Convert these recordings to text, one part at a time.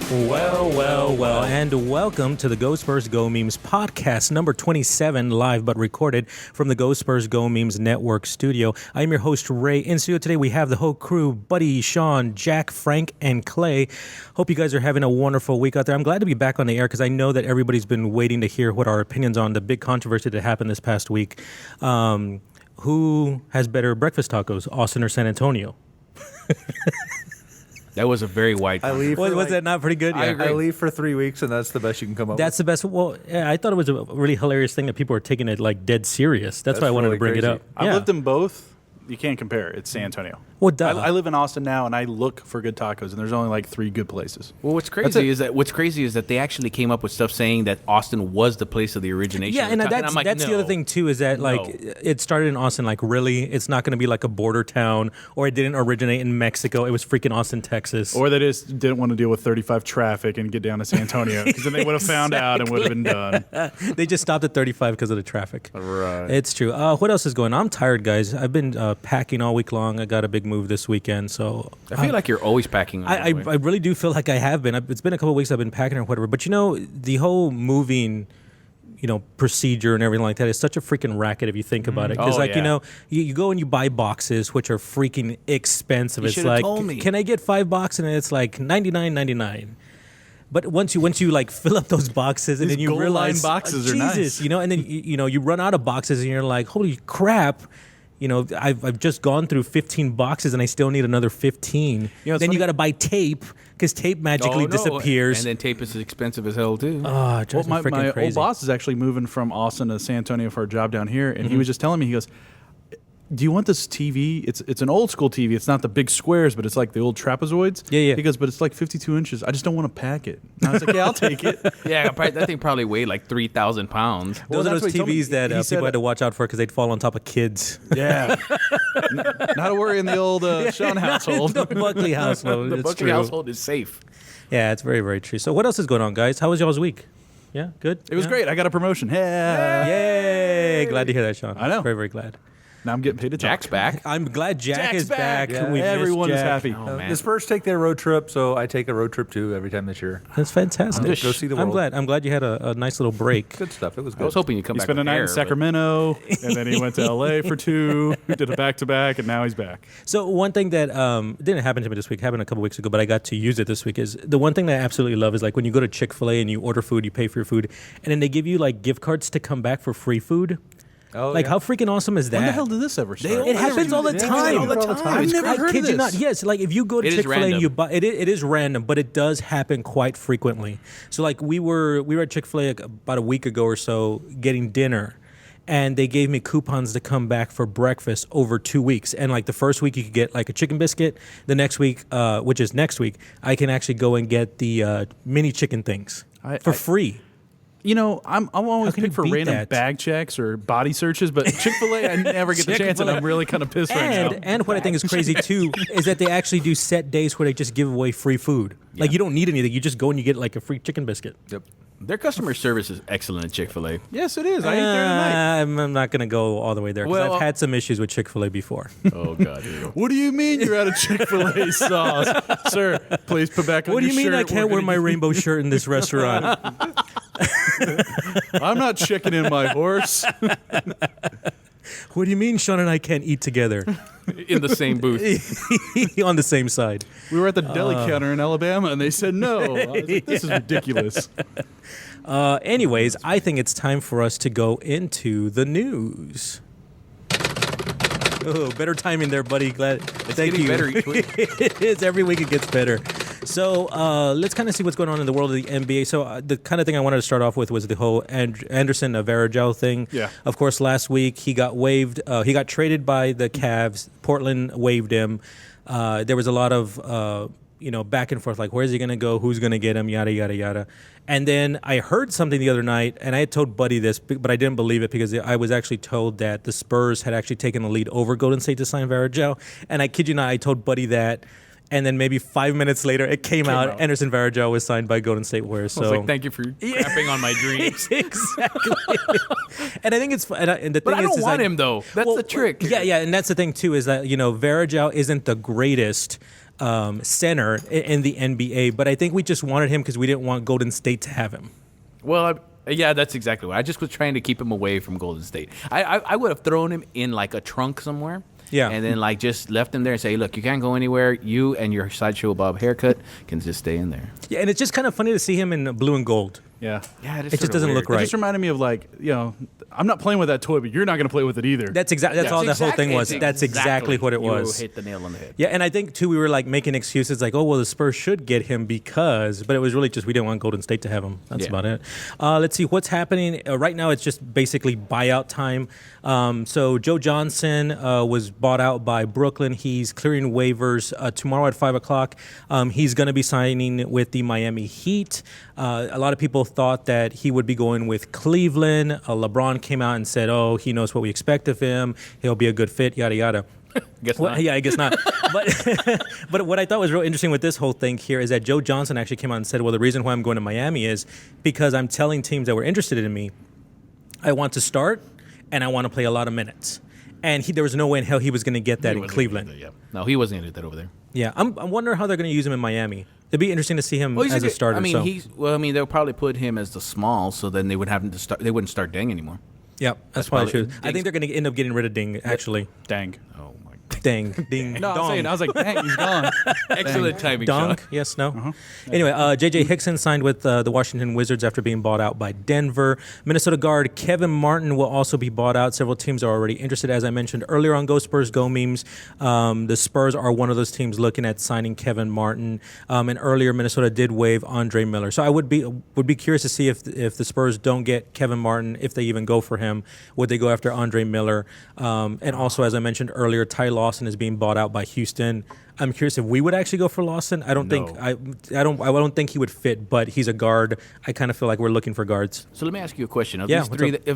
Well, and welcome to the Go Spurs Go Memes podcast, number 27, live but recorded from the Go Spurs Go Memes Network studio. I'm your host, Ray. In studio today, we have the whole crew, Buddy, Sean, Jack, Frank, and Clay. Hope you guys are having a wonderful week out there. I'm glad to be back on the air because I know that everybody's been waiting to hear what our opinions on the big controversy that happened this past week. Who has better breakfast tacos, Austin or San Antonio? That was a very wide comment. Was that not pretty good? I leave for 3 weeks, and that's the best you can come up with. That's the best. Well, yeah, I thought it was a really hilarious thing that people were taking it like dead serious. That's why I wanted really to bring crazy. it up. I've lived in both. You can't compare. It's San Antonio. Well, duh. I live in Austin now, and I look for good tacos, and there's only like 3 good places. Well, what's crazy is that they actually came up with stuff saying that Austin was the place of the origination. Yeah, and that's the other thing too is that like it started in Austin. Like really, it's not going to be like a border town, or it didn't originate in Mexico. It was freaking Austin, Texas. Or they just didn't want to deal with 35 traffic and get down to San Antonio, because then they would have found out and would have been done. They just stopped at 35 because of the traffic. Right. It's true. What else is going on? I'm tired, guys. I've been packing all week long. I got a big move this weekend, so I feel like you're always packing. I really do feel like I have been. It's been a couple of weeks I've been packing or whatever. But you know, the whole moving, procedure and everything like that is such a freaking racket if you think about it. Because you go and you buy boxes which are freaking expensive. You it's like, told me. Can I get 5 boxes? And it's like $99.99. But once you like fill up those boxes and These then you gold realize line boxes are Jesus, nice. and then you run out of boxes and you're like, holy crap. I've just gone through 15 boxes and I still need another 15. Then you got to buy tape because tape magically disappears. And then tape is expensive as hell too. Oh, it drives me freaking my crazy. old boss is actually moving from Austin to San Antonio for a job down here, and he was just telling me, he goes, do you want this TV? It's an old school TV. It's not the big squares, but it's like the old trapezoids. Yeah. He goes, but it's like 52 inches. I just don't want to pack it. And I was like, yeah, I'll take it. Yeah, that thing probably weighed like 3,000 pounds. Those are that's those what he told me. TVs that He said people had to watch out for because they'd fall on top of kids. Yeah. Not to worry in the old Sean household. The Buckley household. The It's Buckley true. household is safe. Yeah, it's very, very true. So what else is going on, guys? How was y'all's week? Yeah, good? It was great. I got a promotion. Yeah. Yay! Glad to hear that, Sean. I know. Very, very glad. Now I'm getting paid to talk. Jack's back. I'm glad Jack Jack's is back. back. Yeah, We missed everyone is Jack. happy. Oh, man. The Spurs take their road trip, so I take a road trip too every time this year. That's fantastic. Go see the world. I'm glad you had a nice little break. Good stuff. It was good. I was hoping you'd come He back. spent a with night hair, in but- Sacramento, and then he went to LA for 2, did a back-to-back, and now he's back. So one thing that didn't happen to me this week, happened a couple weeks ago, but I got to use it this week, is the one thing that I absolutely love is like when you go to Chick-fil-A and you order food, you pay for your food, and then they give you like gift cards to come back for free food. Oh, Like yeah. how freaking awesome is that? When the hell did this ever start? It happens all the time. All the time. I've never I heard kid of you this. not. Yes, like if you go to It is Chick-fil-A and random. you buy it is random, but it does happen quite frequently. So like we were at Chick-fil-A about a week ago or so getting dinner, and they gave me coupons to come back for breakfast over 2 weeks. And like the first week you could get like a chicken biscuit. The next week, which is next week, I can actually go and get the mini chicken things for free. I'm always can you pick for beat random that? bag checks or body searches, but Chick-fil-A, I never get the chance, and I'm really kind of pissed right now. And what I think is crazy too is that they actually do set days where they just give away free food. Like you don't need anything; you just go and you get like a free chicken biscuit. Yep. Their customer service is excellent at Chick-fil-A. Yes, it is. I ate there tonight. I'm not going to go all the way there because Well, I've had some issues with Chick-fil-A before. Oh, God. Here we go. What do you mean you're out of Chick-fil-A sauce? Sir, please put back on What do your you mean shirt. I can't wear my rainbow shirt in this restaurant? I'm not checking in my horse. What do you mean Sean and I can't eat together In the same booth. on the same side? We were at the deli counter in Alabama, and they said no. I was like, this is ridiculous. Anyways, I think it's time for us to go into the news. Oh, better timing there, buddy. Glad. Thank getting you. better each week. It is. Every week it gets better. So let's kind of see what's going on in the world of the NBA. So the kind of thing I wanted to start off with was the whole Anderson Varejao thing. Yeah. Of course, last week he got waived. He got traded by the Cavs. Portland waived him. There was a lot of back and forth, like where's he going to go, who's going to get him, yada, yada, yada. And then I heard something the other night, and I had told Buddy this, but I didn't believe it because I was actually told that the Spurs had actually taken the lead over Golden State to sign Varejao. And I kid you not, I told Buddy that, and then maybe 5 minutes later, it came out. Anderson Varejao was signed by Golden State Warriors. So I was like, thank you for crapping on my dreams. Exactly. And I think it's and the thing But I is, don't is want like, him, though. That's the trick. Yeah, and that's the thing too is that Varejao isn't the greatest. center in the NBA. But I think we just wanted him because we didn't want Golden State to have him. Well, yeah, that's exactly what I just was trying to keep him away from Golden State. I would have thrown him in like a trunk somewhere. Yeah. And then like just left him there and say, look, you can't go anywhere. You and your Sideshow Bob haircut can just stay in there. Yeah, and it's just kind of funny to see him in blue and gold. Yeah. Yeah, It just doesn't look It right. just reminded me of like, I'm not playing with that toy, but you're not going to play with it either. That's all the whole thing was. That's exactly what it was. You hit the nail on the head. Yeah, and I think too we were like making excuses like, oh well, the Spurs should get him because, but it was really just we didn't want Golden State to have him. That's about it. Let's see what's happening right now. It's just basically buyout time. So Joe Johnson was bought out by Brooklyn. He's clearing waivers tomorrow at 5:00. He's going to be signing with the Miami Heat. A lot of people thought that he would be going with Cleveland. LeBron came out and said, oh, he knows what we expect of him. He'll be a good fit, yada, yada. Guess not. Yeah, I guess not. But what I thought was real interesting with this whole thing here is that Joe Johnson actually came out and said, well, the reason why I'm going to Miami is because I'm telling teams that were interested in me, I want to start and I want to play a lot of minutes. And there was no way in hell he was going to get that in Cleveland. No, he wasn't going to do that over there. Yeah, I'm wondering how they're going to use him in Miami. It'd be interesting to see him as a starter. I mean, they'll probably put him as the small, so then they would have him to start. They wouldn't start Deng anymore. Yeah, that's probably true. I think they're going to end up getting rid of Ding, actually. Dang. Oh my! Ding, ding, No, dong. I was like, dang, he's gone. Excellent timing, Dunk, Sean. yes, no. Anyway, J.J. Hickson signed with the Washington Wizards after being bought out by Denver. Minnesota guard Kevin Martin will also be bought out. Several teams are already interested, as I mentioned earlier on Go Spurs, Go Memes. The Spurs are one of those teams looking at signing Kevin Martin. And earlier, Minnesota did waive Andre Miller. So I would be curious to see if the Spurs don't get Kevin Martin, if they even go for him, would they go after Andre Miller? And also, as I mentioned earlier, Ty Lawson is being bought out by Houston. I'm curious if we would actually go for Lawson. I don't think I don't think he would fit, but he's a guard. I kind of feel like we're looking for guards. So let me ask you a question. Of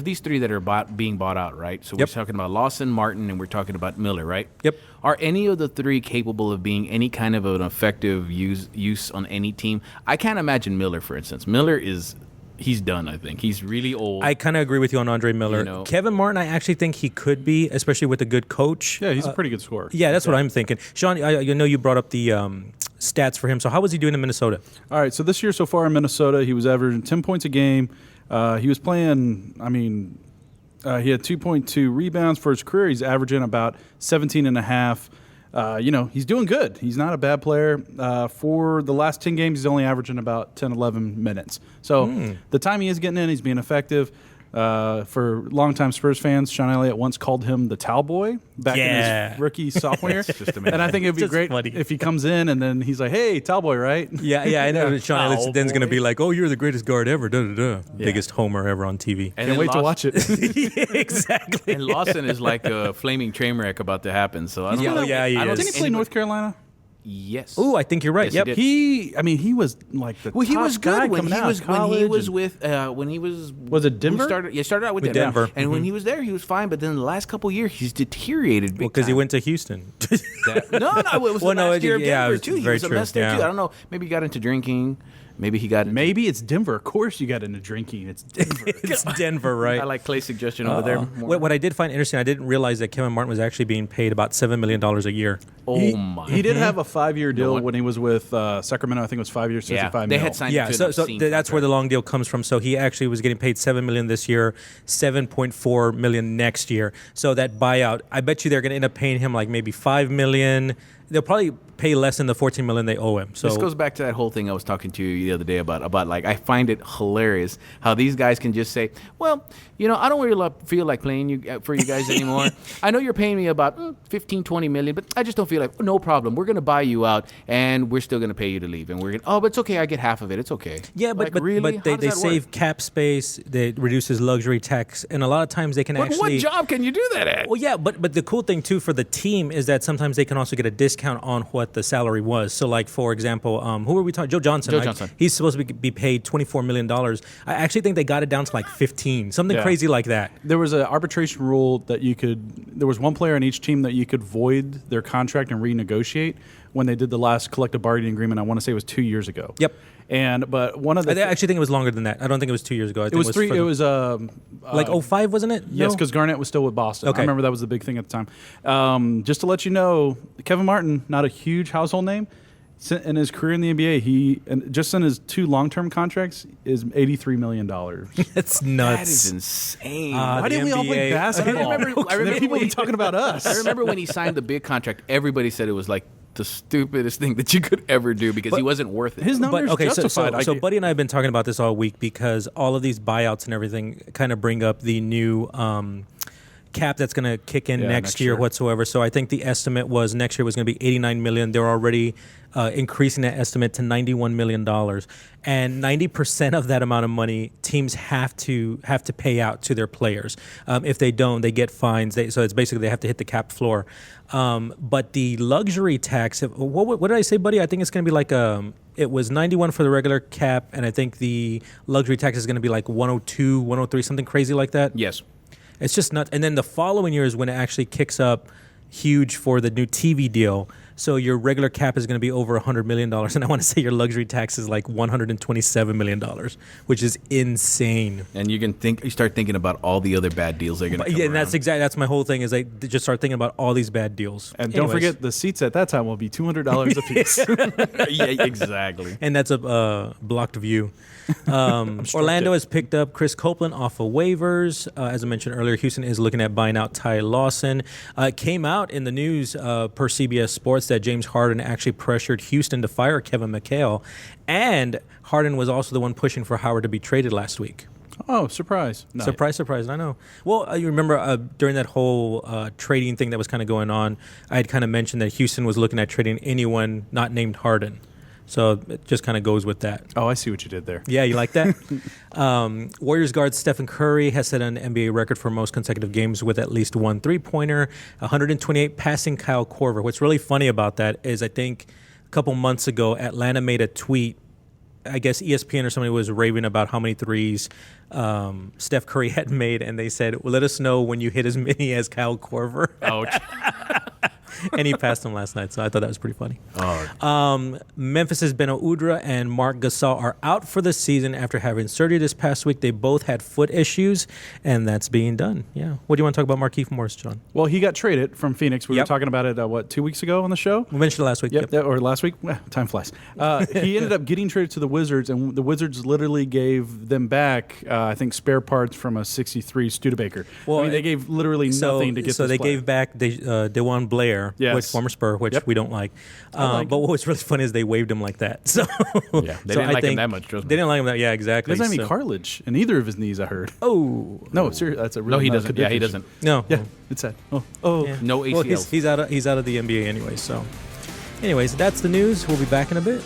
these three that are being bought out, right? So we're talking about Lawson, Martin, and we're talking about Miller, right? Yep. Are any of the three capable of being any kind of an effective use on any team? I can't imagine Miller, for instance. He's done, I think. He's really old. I kind of agree with you on Andre Miller. Kevin Martin, I actually think he could be, especially with a good coach. Yeah, he's a pretty good scorer. Yeah, that's what I'm thinking. Sean, I know you brought up the stats for him. So how was he doing in Minnesota? All right, so this year so far in Minnesota, he was averaging 10 points a game. He was playing, he had 2.2 rebounds for his career. He's averaging about 17 and a half. He's doing good. He's not a bad player. For the last 10 games, he's only averaging about 10, 11 minutes. So the time he is getting in, he's being effective. For longtime Spurs fans, Sean Elliott once called him the towel boy back in his rookie sophomore year. And I think it'd be great if he comes in and then he's like, hey, towel boy, right? Yeah, I know. Sean Elliott's then's going to be like, oh, you're the greatest guard ever. Biggest homer ever on TV. And Can't wait to watch it. Yeah, exactly. And Lawson is like a flaming train wreck about to happen. So I don't know. Yeah, he is. Didn't he play North Carolina? Yes. Oh, I think you're right. Yes, Yep. He was like the he top was guy good when coming he out was of college. Was it Denver? Started out with Denver. And when he was there, he was fine. But then the last couple of years, he's deteriorated. Because he went to Houston. It was the last year of Denver too. He was a mess there too. I don't know. Maybe he got into drinking. Maybe he got into... Maybe it's Denver. Of course you got into drinking. It's Denver. It's Denver, right? I like Clay's suggestion over there. What I did find interesting, I didn't realize that Kevin Martin was actually being paid about $7 million a year. He did have a 5-year deal when he was with Sacramento. I think it was 5 years, 65 million. They had signed Yeah, so that's where the long deal comes from. So he actually was getting paid $7 million this year, $7.4 million next year. So that buyout, I bet you they're going to end up paying him like maybe $5 million. They'll probably pay less than the $14 million they owe him. So this goes back to that whole thing I was talking to you the other day about like I find it hilarious how these guys can just say, well, I don't really feel like playing for you guys anymore. I know you're paying me about 15, 20 million, but I just don't feel like, no problem. We're going to buy you out and we're still going to pay you to leave. And we're going but it's okay. I get half of it. It's okay. Yeah, but they save cap space. They reduces luxury tax. And a lot of times they can actually... What job can you do that at? Well, yeah, but the cool thing, too, for the team is that sometimes they can also get a discount on what the salary was. So, like, for example, who were we talking? Joe Johnson. Johnson. He's supposed to be paid $24 million. I actually think they got it down to like 15, something crazy like that. There was an arbitration rule that there was one player on each team that you could void their contract and renegotiate. when they did the last collective bargaining agreement. I want to say it was 2 years ago. Yep. But one of the I actually think it was longer than that. I don't think it was 2 years ago. I think it was three. It was like 05, wasn't it? yes, No? because Garnett was still with Boston. Okay. I remember that was the big thing at the time. Just to let you know, Kevin Martin, not a huge household name. In his career in the NBA, just in his 2 long-term contracts, is $83 million. That's nuts. That is insane. Why the didn't we all play NBA. basketball? I remember people when- be talking about us. I remember when he signed the big contract, everybody said it was like the stupidest thing that you could ever do because he wasn't worth it. His numbers But, okay, justified. so Buddy and I have been talking about this all week because all of these buyouts and everything kind of bring up the new cap that's going to kick in next year whatsoever. So I think the estimate was next year was going to be $89 million. They're already increasing that estimate to $91 million. And 90% of that amount of money teams have to pay out to their players. If they don't, they get fines. So it's basically they have to hit the cap floor. But the luxury tax, what did I say, Buddy? I think it's going to be like it was 91 for the regular cap, and I think the luxury tax is going to be like 102, 103, something crazy like that. Yes. It's just nuts. And then the following year is when it actually kicks up huge for the new TV deal. So your regular cap is going to be over $100 million. And I want to say your luxury tax is like $127 million, which is insane. And you start thinking about all the other bad deals they're going to come Yeah, and around. that's my whole thing is they just start thinking about all these bad deals. And don't forget, the seats at that time will be $200 a piece. Yeah, exactly. And that's a blocked view. Orlando has picked up Chris Copeland off of waivers. As I mentioned earlier, Houston is looking at buying out Ty Lawson. It came out in the news per CBS Sports that James Harden actually pressured Houston to fire Kevin McHale. And Harden was also the one pushing for Howard to be traded last week. Oh, surprise. No. Surprise, I know. Well, you remember during that whole trading thing that was kind of going on, I had kind of mentioned that Houston was looking at trading anyone not named Harden. So it just kind of goes with that. Oh, I see what you did there. Yeah, you like that? Warriors guard Stephen Curry has set an NBA record for most consecutive games with at least one three-pointer, 128 passing Kyle Korver. What's really funny about that is I think a couple months ago, Atlanta made a tweet. I guess ESPN or somebody was raving about how many threes Steph Curry had made, and they said, well, let us know when you hit as many as Kyle Korver. Ouch. And he passed him last night, so I thought that was pretty funny. Oh. Memphis' Beno Udrih and Marc Gasol are out for the season after having surgery this past week. They both had foot issues, and that's being done. Yeah. What do you want to talk about Markieff Morris, John? Well, he got traded from Phoenix. We Yep. were talking about it, 2 weeks ago on the show? We mentioned it last week. Yep. Or last week. Well, time flies. He ended up getting traded to the Wizards, and the Wizards literally gave them back, I think, spare parts from a 63 Studebaker. Well, I mean, they gave literally nothing to get So this they player. gave back DeJuan Blair, Yes. which former Spur, which Yep. we don't like. like but what was really funny is they waived him like that. So Yeah, they didn't like him that much, trust me. They didn't like him that. Yeah, exactly. He doesn't have any So- cartilage in either of his knees, I heard. Oh No, seriously, that's a real No, he medical doesn't. Yeah, he condition. doesn't. no. Yeah, it's sad. Oh. Yeah. No Well, ACLs. he's out of the NBA anyway. So, anyways, that's the news. We'll be back in a bit.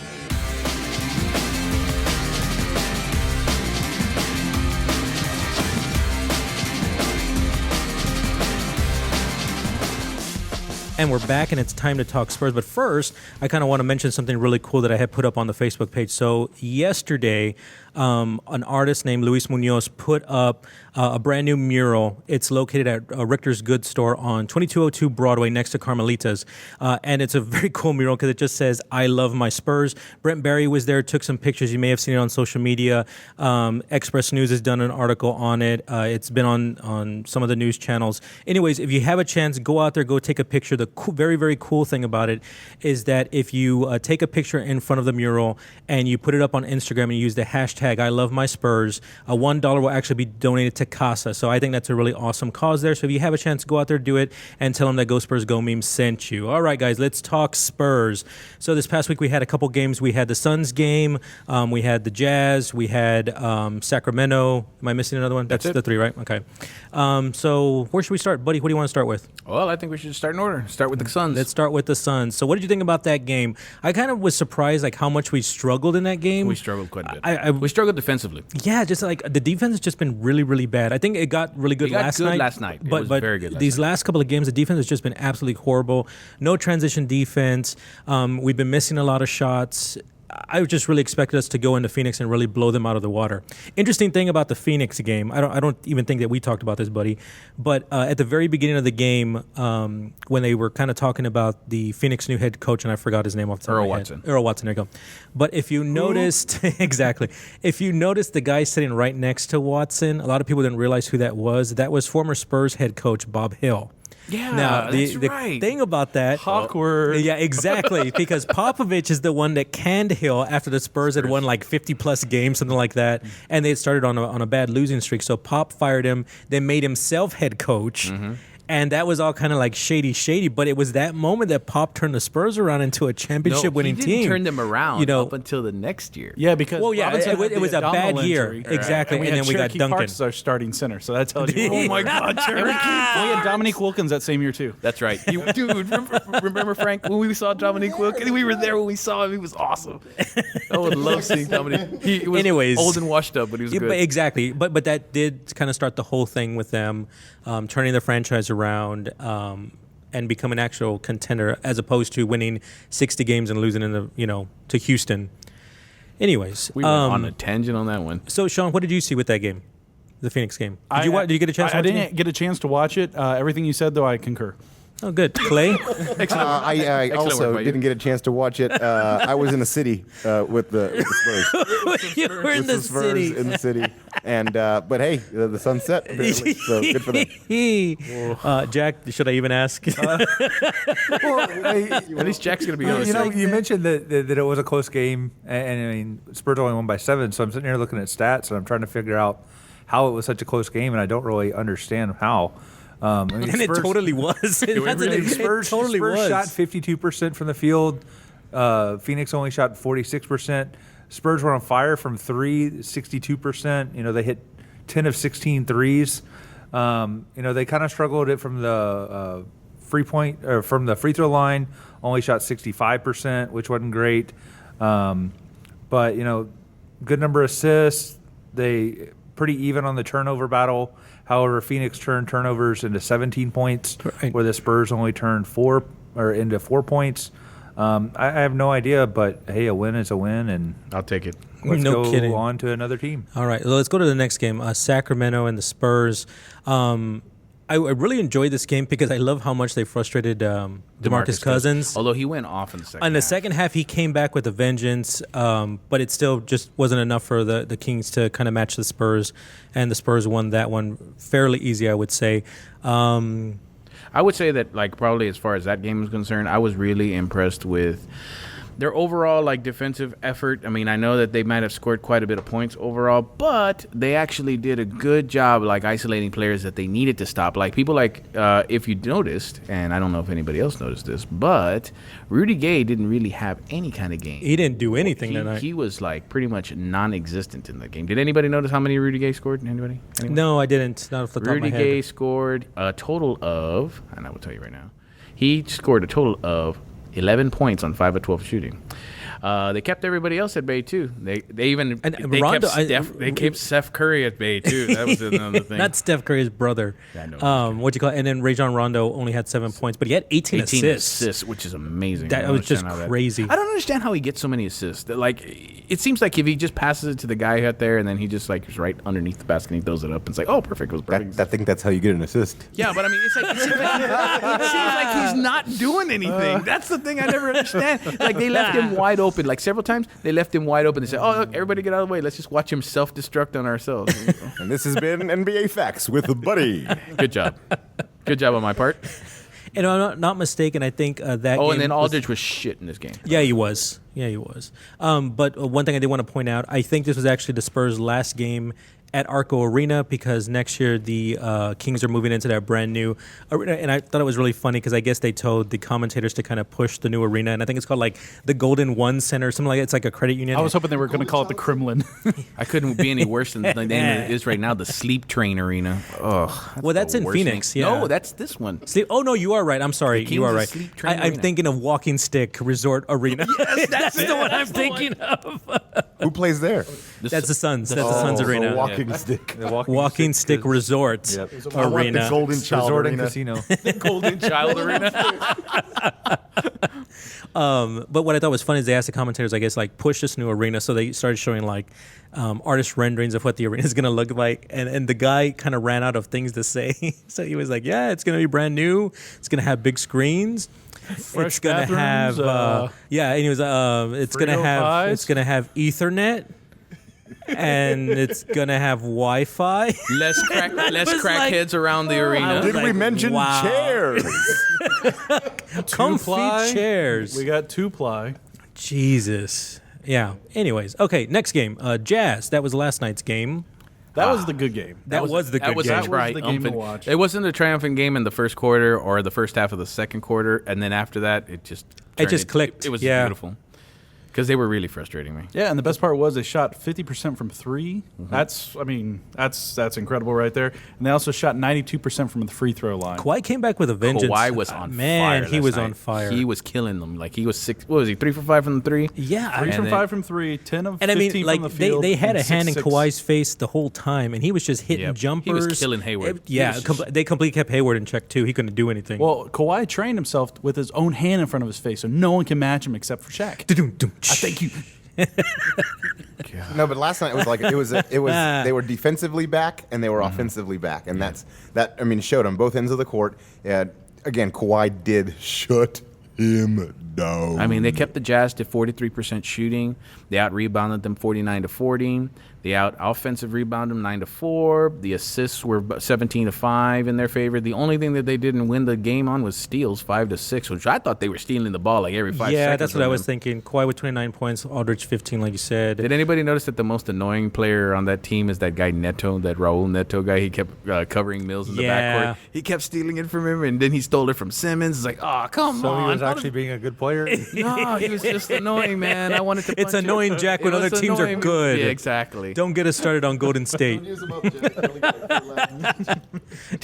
And we're back, and it's time to talk Spurs. But first, I kind of want to mention something really cool that I had put up on the Facebook page. So yesterday, an artist named Luis Munoz put up a brand new mural. It's located at Richter's Goods Store on 2202 Broadway next to Carmelitas. And it's a very cool mural because it just says, I love my Spurs. Brent Barry was there, took some pictures. You may have seen it on social media. Express News has done an article on it. It's been on some of the news channels. Anyways, if you have a chance, go out there, go take a picture. The very, very cool thing about it is that if you take a picture in front of the mural and you put it up on Instagram and you use the hashtag I love my Spurs, $1 will actually be donated to CASA. So I think that's a really awesome cause there. So if you have a chance, go out there, do it, and tell them that Go Spurs Go Meme sent you. All right, guys, let's talk Spurs. So this past week we had a couple games. We had the Suns game. We had the Jazz. We had Sacramento. Am I missing another one? That's it. the three, right? Okay. So where should we start? Buddy, what do you want to start with? Well, I think we should start in order. Start with the Suns. Let's start with the Suns. So what did you think about that game? I kind of was surprised like how much we struggled in that game. We struggled quite a bit. We struggled defensively. Yeah, just like the defense has just been really, really bad. I think it got really good It got last good night. last night. It But was very good last these night. last couple of games, the defense has just been absolutely horrible. No transition defense. We've been missing a lot of shots. I just really expected us to go into Phoenix and really blow them out of the water. Interesting thing about the Phoenix game, I don't even think that we talked about this, buddy, but at the very beginning of the game, when they were kind of talking about the Phoenix new head coach, and I forgot his name off the top of my head. Earl Watson, there you go. But if you noticed, exactly, if you noticed the guy sitting right next to Watson, a lot of people didn't realize who that was. That was former Spurs head coach Bob Hill. Yeah, now, the right. thing about that... Awkward. Yeah, exactly. Because Popovich is the one that canned Hill after the Spurs had won like 50-plus games, something like that. And they had started on a bad losing streak. So Pop fired him, then made himself head coach. And that was all kind of like shady. But it was that moment that Pop turned the Spurs around into a championship-winning team. He didn't turn them around up until the next year. Yeah, because it was a bad year. Exactly. And then we got Duncan. Parks as our starting center, so that tells you. Oh, my God, Cherokee. We had Dominique Wilkins that same year, too. That's right. Dude, remember, Frank, when we saw Dominique Wilkins? We were there when we saw him. He was awesome. I would love seeing Dominique. He was old and washed up, but he was good. Exactly. But that did kind of start the whole thing with them turning the franchise around and become an actual contender as opposed to winning 60 games and losing to Houston. Anyways, we went on a tangent on that one. So, Sean, what did you see with that game, the Phoenix game? Did you get a chance? I didn't get a chance to watch it. Everything you said, though, I concur. Oh, good. Clay? I also didn't get a chance to watch it. I was in the city with the Spurs. You were in the city. In the city. And but hey, the sun set, apparently, so good for them. Jack, should I even ask? At least Jack's going to be on the side. You mentioned that it was a close game, and I mean, Spurs only won by 7, so I'm sitting here looking at stats, and I'm trying to figure out how it was such a close game, and I don't really understand how. And Spurs, it totally was. Spurs shot 52% from the field. Phoenix only shot 46%. Spurs were on fire from 3, 62%. They hit 10 of 16 threes. They kind of struggled it from the from the free throw line. Only shot 65%, which wasn't great. But good number of assists. They pretty even on the turnover battle. However, Phoenix turned turnovers into 17 points, where the Spurs only turned 4 points. I have no idea, but hey, a win is a win, and I'll take it. Let's go on to another team. All right, let's go to the next game, Sacramento and the Spurs. I really enjoyed this game because I love how much they frustrated DeMarcus Cousins. Although he went off in the second half. In the second half, he came back with a vengeance, but it still just wasn't enough for the Kings to kind of match the Spurs, and the Spurs won that one fairly easy, I would say. I would say that, probably as far as that game is concerned, I was really impressed with their overall defensive effort. I mean, I know that they might have scored quite a bit of points overall, but they actually did a good job isolating players that they needed to stop. People if you noticed, and I don't know if anybody else noticed this, but Rudy Gay didn't really have any kind of game. He didn't do anything tonight. He was pretty much non-existent in the game. Did anybody notice how many Rudy Gay scored? Anybody? No, I didn't. Not off the top of my head. Rudy Gay scored a total of, and I will tell you right now, he scored a total of 11 points on 5 of 12 shooting. They kept everybody else at bay too. They kept Steph Curry at bay too. That was another thing. Not Steph Curry's brother. What you call it? And then Rajon Rondo only had 7 points, but he had 18 assists, which is amazing. That was just crazy. I don't understand how he gets so many assists. It seems like if he just passes it to the guy out there and then he just is right underneath the basket and he throws it up and it's oh, perfect. It was perfect. I think that's how you get an assist. Yeah, but I mean, it seems like he's not doing anything. That's the thing I never understand. They left him wide open. Several times, they left him wide open. They said, "Oh, look, everybody get out of the way. Let's just watch him self-destruct on ourselves." And this has been NBA Facts with Buddy. Good job on my part. And I'm not mistaken, I think that. Oh, and then Aldridge was shit in this game. Yeah, he was. But one thing I did want to point out, I think this was actually the Spurs' last game at Arco Arena because next year the Kings are moving into that brand new arena. And I thought it was really funny because I guess they told the commentators to kind of push the new arena. And I think it's called the Golden One Center, something like that. It's like a credit union. I was hoping they were going to call it the Kremlin. I couldn't be any worse than the name it is right now, the Sleep Train Arena. Ugh, that's in Phoenix. Yeah. No, that's this one. Oh, no, you are right. I'm sorry. You are right. I'm thinking of Walking Stick Resort Arena. Yes, that's the one I'm thinking of. Who plays there? That's the Suns. That's the Suns the arena. Walking stick. The Walking Stick Resort Yep. I want the arena. Golden Child Resort and Arena. casino. Golden Child Arena. But what I thought was funny is they asked the commentators, I guess, like push this new arena. So they started showing like artist renderings of what the arena is going to look like. And the guy kind of ran out of things to say. So he was like, yeah, it's going to be brand new. It's going to have big screens. Fresh It's going to bathrooms, have, yeah, and he was, it's going to Frito have, pies. it's going to have Ethernet. And it's going to have Wi-Fi. Less was crackheads around the arena. Did we like, mention wow. chairs? Comfy Two-ply. chairs. We got 2-ply. Jesus. Yeah. Anyways, okay. Next game, Jazz. That was last night's game. That was the good game. That was the good That was game. a That was the game to triumphant. watch. It wasn't a triumphant game in the first quarter or the first half of the second quarter, and then after that, it just clicked. It was Yeah. beautiful because they were really frustrating me. Yeah, and the best part was they shot 50% from 3. That's incredible right there. And they also shot 92% from the free throw line. Kawhi came back with a vengeance. Kawhi was on fire. Man, he last was night. on fire. He was killing them. Like he was 6. What was he? 3 for 5 from the 3. Yeah. 3 I- from then- 5 from 3, 10 of and I 15 mean, like from the field. they had a and hand in 6-6. Kawhi's face the whole time, and he was just hitting Yep. jumpers. He was killing Hayward. Yeah, He was just- they completely kept Hayward in check too. He couldn't do anything. Well, Kawhi trained himself with his own hand in front of his face, so no one can match him except for Shaq. I Thank you. No, but last night it was like it was they were defensively back and they were offensively back, and that I mean showed on both ends of the court. Again, Kawhi did shut him down. I mean, they kept the Jazz to 43% shooting. They out rebounded them 49-14. They out offensive rebounded them 9-4. The assists were 17-5 in their favor. The only thing that they didn't win the game on was steals 5-6, which I thought they were stealing the ball like every 5 seconds. yeah, that's what I from was them. thinking. Kawhi with 29 points, Aldridge 15, like you said. Did anybody notice that the most annoying player on that team is that guy Neto, that Raul Neto guy? He kept covering Mills in the Yeah. backcourt. He kept stealing it from him, and then he stole it from Simmons. It's like, oh, come So on. he was actually being a good player. No, he was just annoying, man. I wanted to It's punch him. annoying, Jack, when It other was teams are annoying. good. Yeah, exactly. Don't get us started on Golden State. Don't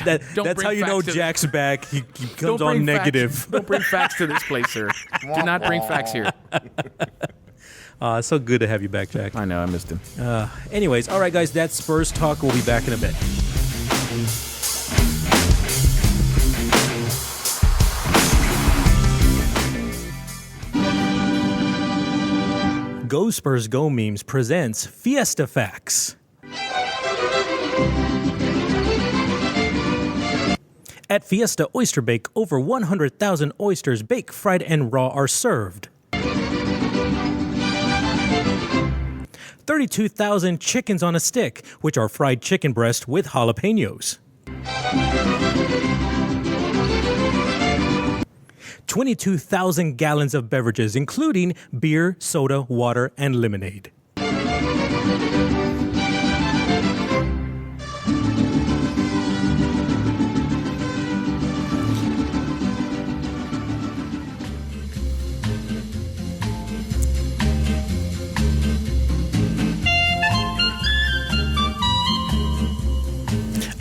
That's bring how you know facts to- Jack's back. He Don't comes on bring negative. Facts. Don't bring facts to this place, sir. Do not bring facts here. It's so good to have you back, Jack. I know, I missed him. Anyways, all right, guys, that's Spurs talk. We'll be back in a bit. Go Spurs Go Memes presents Fiesta Facts. At Fiesta Oyster Bake, over 100,000 oysters, baked, fried, and raw, are served. 32,000 chickens on a stick, which are fried chicken breast with jalapenos. 22,000 gallons of beverages, including beer, soda, water, and lemonade.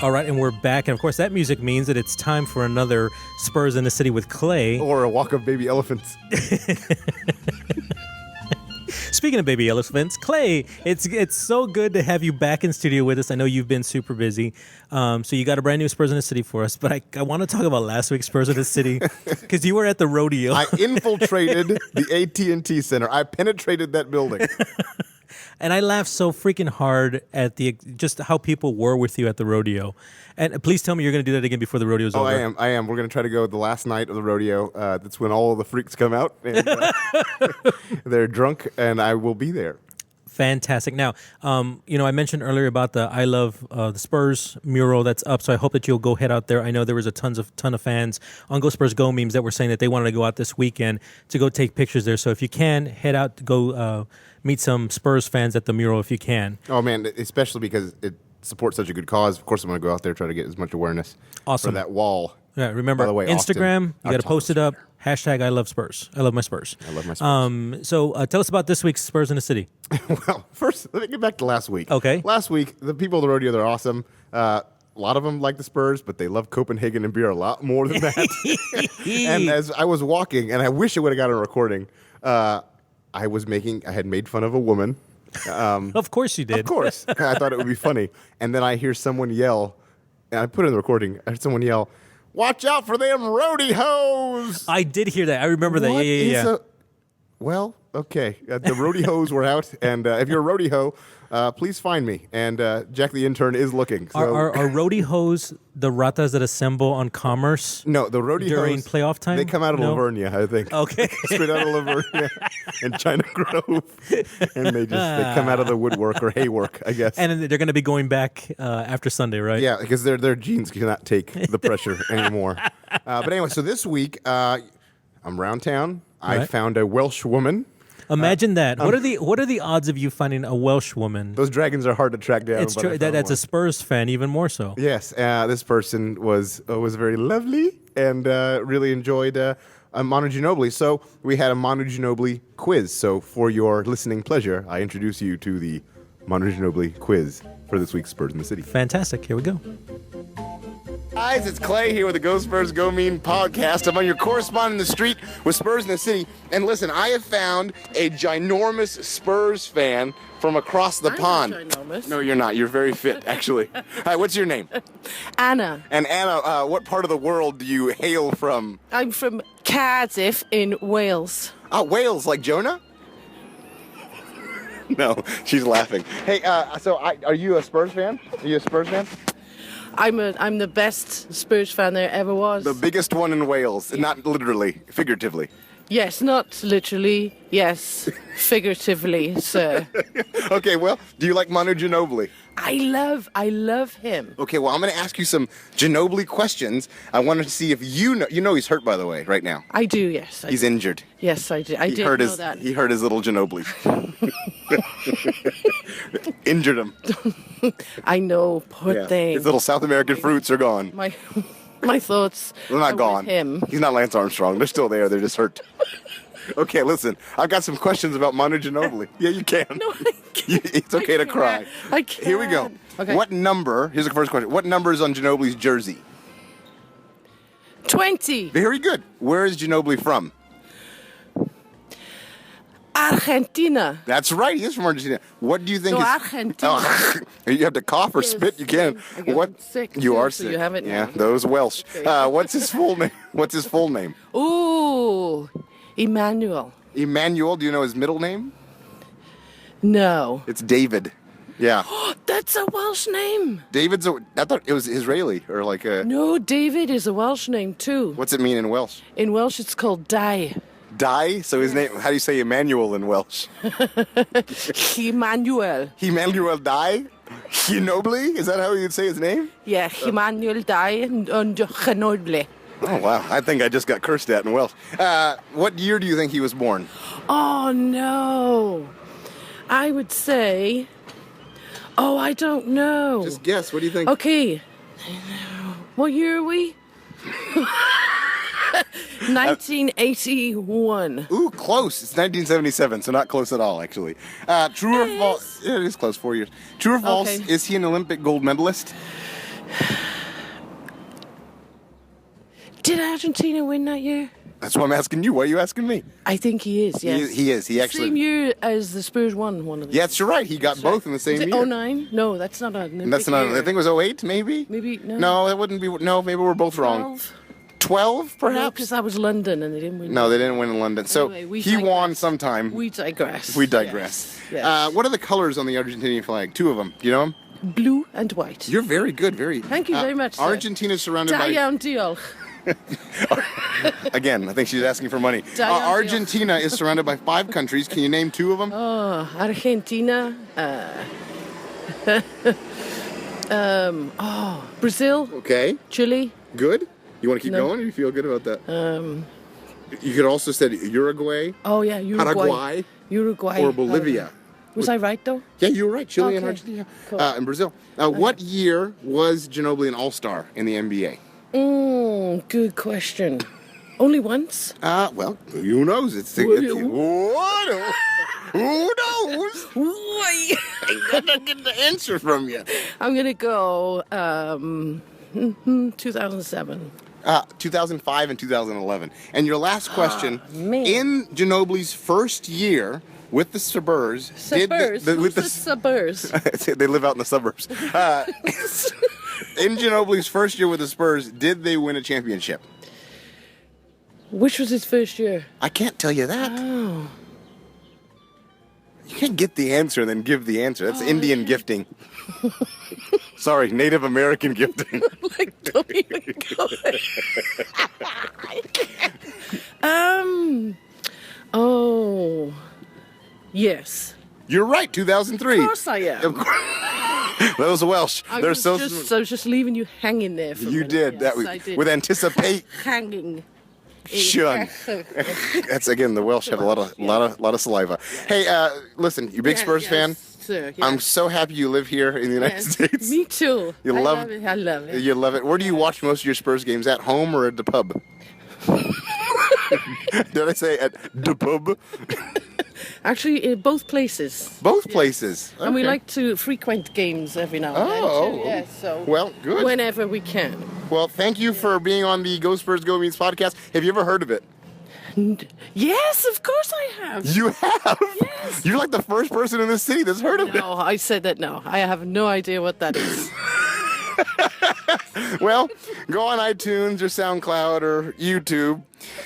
All right, and we're back. And of course, that music means that it's time for another Spurs in the City with Clay. or a walk of baby elephants. Speaking of baby elephants, Clay, it's so good to have you back in studio with us. I know you've been super busy. So you got a brand new Spurs in the City for us. But I want to talk about last week's Spurs in the City because you were at the rodeo. I infiltrated the AT&T Center. I penetrated that building. And I laughed so freaking hard at just how people were with you at the rodeo. And please tell me you're going to do that again before the rodeo's Oh, over. I am. We're going to try to go the last night of the rodeo. That's when all of the freaks come out. And, they're drunk, and I will be there. Fantastic. Now, I mentioned earlier about the I Love the Spurs mural that's up, so I hope that you'll go head out there. I know there was a ton of fans on Go Spurs Go Memes that were saying that they wanted to go out this weekend to go take pictures there. So if you can, head out to go meet some Spurs fans at the mural if you can. Oh, man, especially because it supports such a good cause. Of course, I'm going to go out there, try to get as much awareness Awesome. for that wall. Yeah, remember, By the way, Instagram, Austin, you our got to post it up. Hashtag I love Spurs. I love my Spurs. I love my Spurs. So tell us about this week's Spurs in the City. Well, first, let me get back to last week. Okay. Last week, the people at the rodeo, they're awesome. A lot of them like the Spurs, but they love Copenhagen and beer a lot more than that. And as I was walking, and I wish I would have got a recording, I had made fun of a woman Of course you did. Of course. I thought it would be funny. And then I hear someone yell, and I put it in the recording, I heard someone yell, "Watch out for them roadie hoes!" I did hear that. I remember that. What Yeah. is well, okay. The roadie hoes were out, and if you're a roadie hoe, please find me. And Jack the intern is looking. So. Are roadie hoes the ratas that assemble on Commerce? No, the roadie during hoes, playoff time? They come out of No? Lavernia, I think. Okay. Straight out of Lavernia and China Grove, and they come out of the woodwork or haywork, I guess. And they're going to be going back after Sunday, right? Yeah, because their jeans cannot take the pressure anymore. But anyway, so this week I'm around town. I Right. found a Welsh woman. Imagine that. What are the odds of you finding a Welsh woman? Those dragons are hard to track down. It's but true. I found That's one. a Spurs fan, even more so. Yes, this person was very lovely and really enjoyed Manu Ginobili. So we had a Manu Ginobili quiz. So for your listening pleasure, I introduce you to the Manu Ginobili quiz for this week's Spurs in the City. Fantastic. Here we go. Guys, it's Clay here with the Go Spurs Go Mean podcast. I'm on your correspondent in the street with Spurs in the City. And listen, I have found a ginormous Spurs fan from across the pond. Not ginormous. No, you're not. You're very fit, actually. Hi, what's your name? Anna. And Anna, what part of the world do you hail from? I'm from Cardiff in Wales. Oh, Wales, like Jonah? No, she's laughing. Hey, are you a Spurs fan? Are you a Spurs fan? I'm the best Spurs fan there ever was. The biggest one in Wales, not literally, figuratively. Yes, not literally. Yes, figuratively, sir. Okay, well, do you like Manu Ginobili? I love him. Okay, well, I'm going to ask you some Ginobili questions. I wanted to see if you know he's hurt, by the way, right now. I do, yes. He's injured. Yes, I do. I He did hurt know his that. he hurt his little Ginobili. Injured him. I know, poor Yeah. thing. His little South American fruits are gone. My thoughts They're not are gone. with him. He's not Lance Armstrong. They're still there. They're just hurt. Okay, listen. I've got some questions about Manu Ginobili. Yeah, you can. No, I can't. It's okay to cry. I can't. Here we go. Okay. What number? Here's the first question. What number is on Ginobili's jersey? 20. Very good. Where is Ginobili from? Argentina. That's right. He is from Argentina. What do you think No, is... Argentina. Oh, you have to cough or Yes. spit. You can. I got What? sick, You too, are so sick. you have it Yeah, now. those Welsh. What's his full name? What's his full name? Ooh, Emmanuel. Emmanuel. Do you know his middle name? No. It's David. Yeah. That's a Welsh name. David's I thought it was Israeli or like a... No, David is a Welsh name too. What's it mean in Welsh? In Welsh, it's called Dai. Dai? So his name... How do you say Emmanuel in Welsh? Emmanuel. Emmanuel Dai? Ginobili? Is that how you'd say his name? Yeah, Emmanuel Dai and Ginobili. Oh, wow. I think I just got cursed at in Welsh. What year do you think he was born? Oh no. I would say. Oh, I don't know. Just guess. What do you think? Okay. What year are we? 1981. Ooh, close. It's 1977, so not close at all, actually. True or false? Yeah, it is close, 4 years. True or false, Okay. is he an Olympic gold medalist? Did Argentina win that year? That's why I'm asking you. Why are you asking me? I think he is, yes. He is. He actually... Same year as the Spurs won one of them. Yes, you're right. He got both in the same Is it year. 09? No, that's not an Olympic And that's not... year. I think it was 08, maybe? Maybe, no. No, that wouldn't be... No, maybe we're both wrong. 12, No, perhaps? because that was London and they didn't win. No, they didn't win in London. So Anyway, we he won digress. sometime. We digress. We digress. Yes. Yes. What are the colors on the Argentinian flag? Two of them. Do you know them? Blue and white. You're very good. Very. Thank you very much, sir. Argentina is surrounded by... Dayan Diolch. Again, I think she's asking for money. Diane Argentina is surrounded by 5 countries. Can you name 2 of them? Argentina. Brazil. Okay. Chile. Good. You want to keep No. going, or you feel good about that? You could also say Uruguay, Oh yeah, Paraguay, Uruguay. or Bolivia. Was I right though? Yeah, you were right. Chile and Okay. Argentina. Cool. And Brazil. What year was Ginobili an All-Star in the NBA? Good question. Only once? Well, who knows? What? Who knows? Why? I gotta get the answer from you. I'm gonna go 2007. 2005 and 2011. And your last question, man. in Ginobili's first year, with the Spurs. Spurs. With the Spurs. They live out in the suburbs. In Ginobili's first year with the Spurs, did they win a championship? Which was his first year? I can't tell you that. Oh. You can't get the answer and then give the answer. That's Indian gifting. Sorry, Native American gifting. Like, don't even go there. Oh. Yes. You're right, 2003. Of course I am. Those Welsh. I They're was just leaving you hanging there for a You minute. did. Yes, That I did. with anticipate. Hanging. Shun. That's again. The Welsh have a lot of saliva. Hey, listen, you big Spurs fan. Sir, yeah. I'm so happy you live here in the United States. Me too. You I love love it. I love it. You love it. Where do you watch most of your Spurs games? At home or at the pub? Did I say at the pub? Actually, in both places. Both places. And we Okay. like to frequent games every now and then Oh. too. Yes, so Well, good. whenever we can. Well, thank you for being on the Go Spurs Go Memes podcast. Have you ever heard of it? Yes, of course I have. You have? Yes. You're like the first person in this city that's heard of it. No, I said that no. I have no idea what that is. Well, go on iTunes or SoundCloud or YouTube.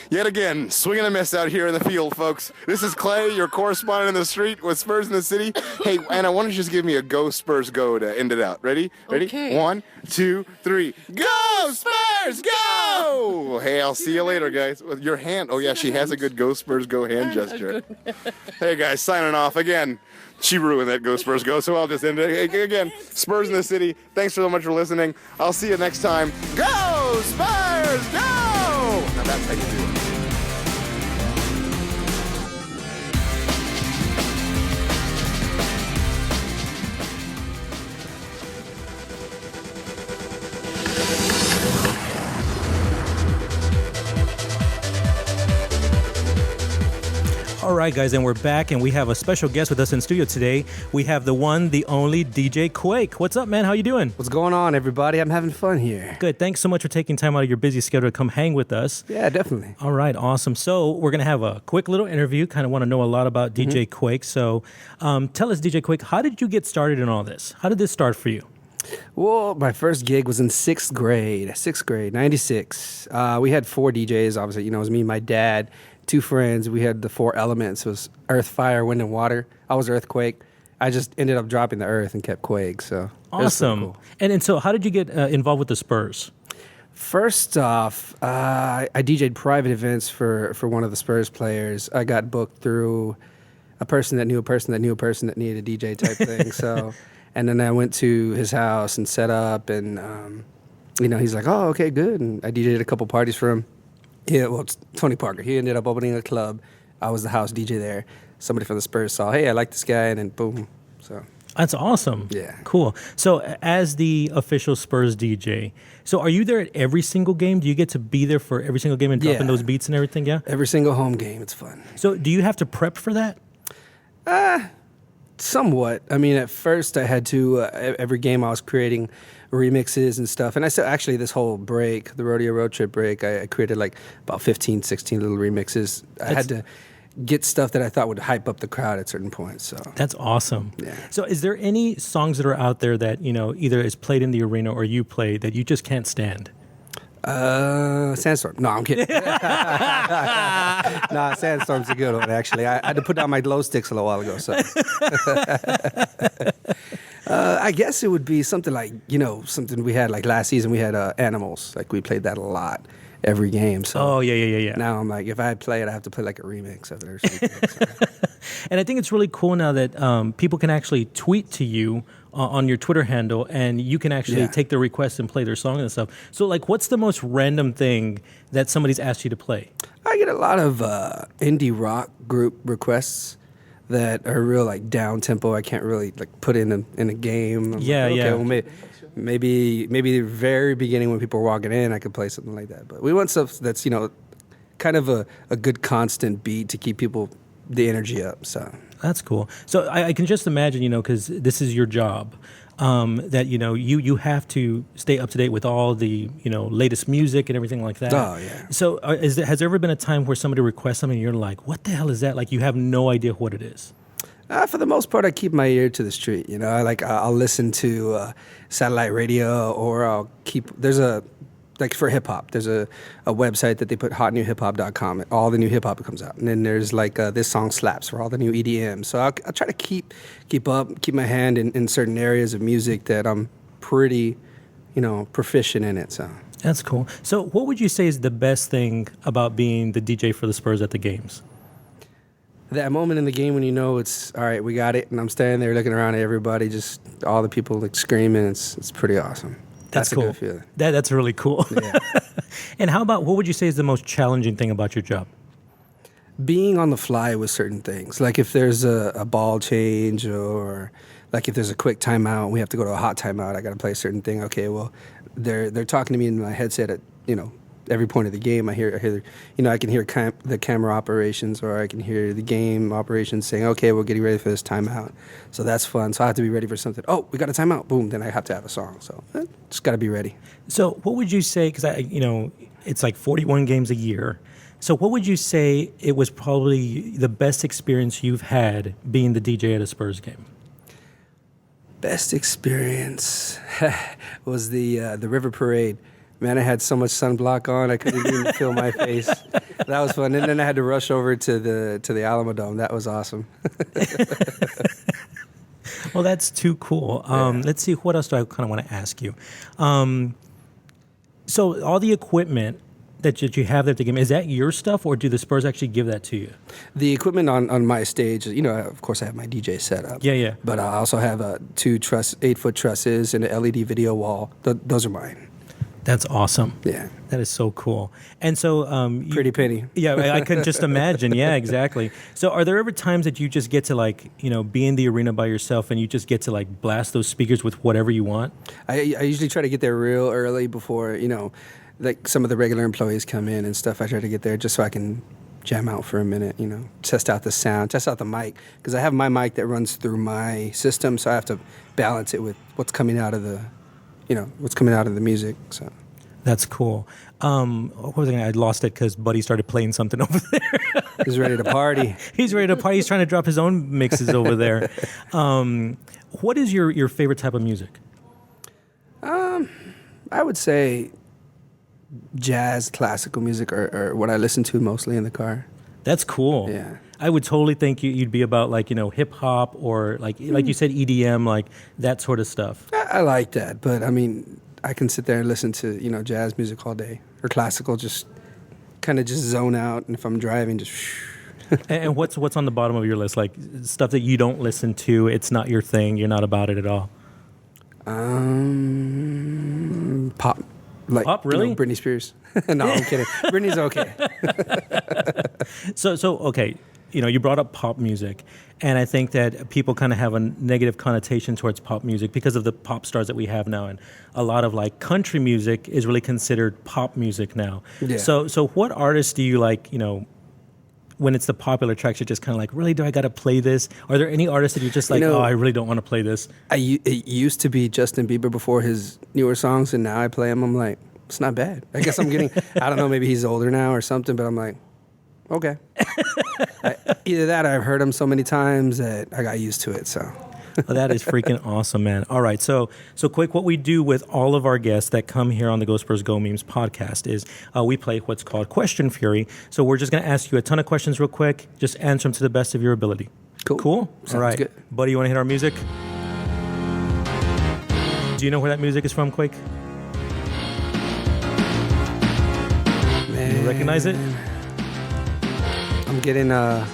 Yet again, swinging a miss out here in the field, folks. This is Clay, your correspondent in the street with Spurs in the city. Hey, Anna, why don't you just give me a Go Spurs Go to end it out? Ready? Ready? Okay. 1, 2, 3. Go Spurs Go! Hey, I'll see you later, guys. With your hand. Oh, yeah, she has a good Go Spurs Go hand gesture. Hey, guys, signing off again. She ruined that Go Spurs Go, so I'll just end it. Hey, again, Spurs in the city. Thanks so much for listening. I'll see you next time. Go Spurs Go! Now that's how you do it. All right, guys, and we're back, and we have a special guest with us in studio today. We have the one, the only DJ Quake. What's up, man? How you doing? What's going on, everybody? I'm having fun here. Good. Thanks so much for taking time out of your busy schedule to come hang with us. Yeah, definitely. All right, awesome. So we're going to have a quick little interview. Kind of want to know a lot about DJ Quake. So tell us, DJ Quake, how did you get started in all this? How did this start for you? Well, my first gig was in sixth grade, 96. We had 4 DJs, obviously. You know, it was me, my dad, 2 friends. We had the 4 elements. It was earth, fire, wind, and water. I was earthquake. I just ended up dropping the earth and kept quake. So it was so Awesome. cool. And so how did you get involved with the Spurs? First off, I DJ'd private events for one of the Spurs players. I got booked through a person that knew a person that knew a person that needed a DJ type thing. So, and then I went to his house and set up, and you know, he's like, "Oh, okay, good." And I DJ'd a couple parties for him. Yeah, well, it's Tony Parker. He ended up opening a club. I was the house DJ there. Somebody from the Spurs saw, "Hey, I like this guy," and then boom. So That's awesome. Yeah. Cool. So as the official Spurs DJ, so are you there at every single game? Do you get to be there for every single game and dropping Yeah. those beats and everything? Yeah. every single home game, it's fun. So do you have to prep for that? Somewhat. I mean, at first I had to, every game I was creating remixes and stuff. And I still, actually, this whole break, the Rodeo Road Trip break, I created like about 15, 16 little remixes. I had to get stuff that I thought would hype up the crowd at certain points. So That's awesome. Yeah. So is there any songs that are out there that, you know, either is played in the arena or you play that you just can't stand? Sandstorm. No, I'm kidding. Nah, Sandstorm's a good one, actually. I had to put down my glow sticks a little while ago. So I guess it would be something like, you know, something we had like last season. We had Animals. Like we played that a lot every game. So Oh, yeah. now I'm like, if I play it, I have to play like a remix of it or something. So. And I think it's really cool now that people can actually tweet to you on your Twitter handle, and you can actually Yeah. take their requests and play their song and stuff. So, like, what's the most random thing that somebody's asked you to play? I get a lot of indie rock group requests that are real like down tempo. I can't really like put in a game. I'm Yeah, like, okay, yeah. Well, maybe the very beginning when people are walking in, I could play something like that. But we want stuff that's, you know, kind of a good constant beat to keep people the energy up. So That's cool. So I can just imagine, because this is your job, that you have to stay up to date with all the latest music and everything like that. Oh yeah. So has there ever been a time where somebody requests something and you're like, what the hell is that? Like you have no idea what it is. For the most part, I keep my ear to the street. I'll listen to satellite radio, or for hip hop, there's a website that they put hotnewhiphop.com. All the new hip hop comes out, and then there's this song slaps for all the new EDM. So I'll try to keep up, keep my hand in certain areas of music that I'm pretty, proficient in it. So that's cool. So what would you say is the best thing about being the DJ for the Spurs at the games? That moment in the game when it's all right, we got it, and I'm standing there looking around at everybody, just all the people screaming. It's pretty awesome. That's cool. A good feeling. That's really cool. Yeah. And what would you say is the most challenging thing about your job? Being on the fly with certain things. Like if there's a ball change, or like if there's a quick timeout, we have to go to a hot timeout, I got to play a certain thing. Okay, well, they're talking to me in my headset at, every point of the game. I hear I can hear the camera operations, or I can hear the game operations saying, okay, we're getting ready for this timeout. So that's fun. So I have to be ready for something. Oh, we got a timeout. Boom. Then I have to have a song. So just got to be ready. So what would you say, because it's like 41 games a year. So what would you say it was probably the best experience you've had being the DJ at a Spurs game? Best experience was the River Parade. Man, I had so much sunblock on, I couldn't even feel my face. That was fun. And then I had to rush over to the Alamo Dome. That was awesome. Well, that's too cool. Let's see, what else do I kind of want to ask you? So all the equipment that you have there at the game, is that your stuff, or do the Spurs actually give that to you? The equipment on my stage, of course I have my DJ set up. Yeah. But I also have 2 8-foot trusses and an LED video wall. Those are mine. That's awesome. Yeah. That is so cool. And so... Pretty penny. Yeah, I can just imagine. Yeah, exactly. So are there ever times that you just get to be in the arena by yourself and you just get to blast those speakers with whatever you want? I usually try to get there real early before, some of the regular employees come in and stuff. I try to get there just so I can jam out for a minute, test out the sound, test out the mic. Because I have my mic that runs through my system, so I have to balance it with what's coming out of the... what's coming out of the music. So that's cool. What was I lost it because Buddy started playing something over there. He's ready to party. He's ready to party. He's trying to drop his own mixes over there. What is your favorite type of music? I would say jazz, classical music, or what I listen to mostly in the car. That's cool. Yeah. I would totally think you'd be about hip hop, or like you said, EDM, that sort of stuff. I like that, but I can sit there and listen to jazz music all day, or classical, just kind of just zone out, and if I'm driving, just. And what's on the bottom of your list? Like stuff that you don't listen to, it's not your thing, you're not about it at all. Pop. Pop, really? Britney Spears. No, I'm kidding. Britney's okay. So okay, you brought up pop music, and I think that people kind of have a negative connotation towards pop music because of the pop stars that we have now, and a lot of country music is really considered pop music now. Yeah. So what artists do you like, when it's the popular tracks, you're just kind of really, do I got to play this? Are there any artists that you're just oh, I really don't want to play this? It used to be Justin Bieber before his newer songs, and now I play them. I'm like, it's not bad. I guess I'm getting, I don't know, maybe he's older now or something, but I'm like, okay. Either that or I've heard him so many times that I got used to it, so. Well, that is freaking awesome, man. All right, so Quake, what we do with all of our guests that come here on the Go Spurs Go Memes podcast is we play what's called Question Fury. So we're just going to ask you a ton of questions real quick. Just answer them to the best of your ability. Cool? All right. Good. Buddy, you want to hit our music? Do you know where that music is from, Quake? Man. You recognize it? I'm getting a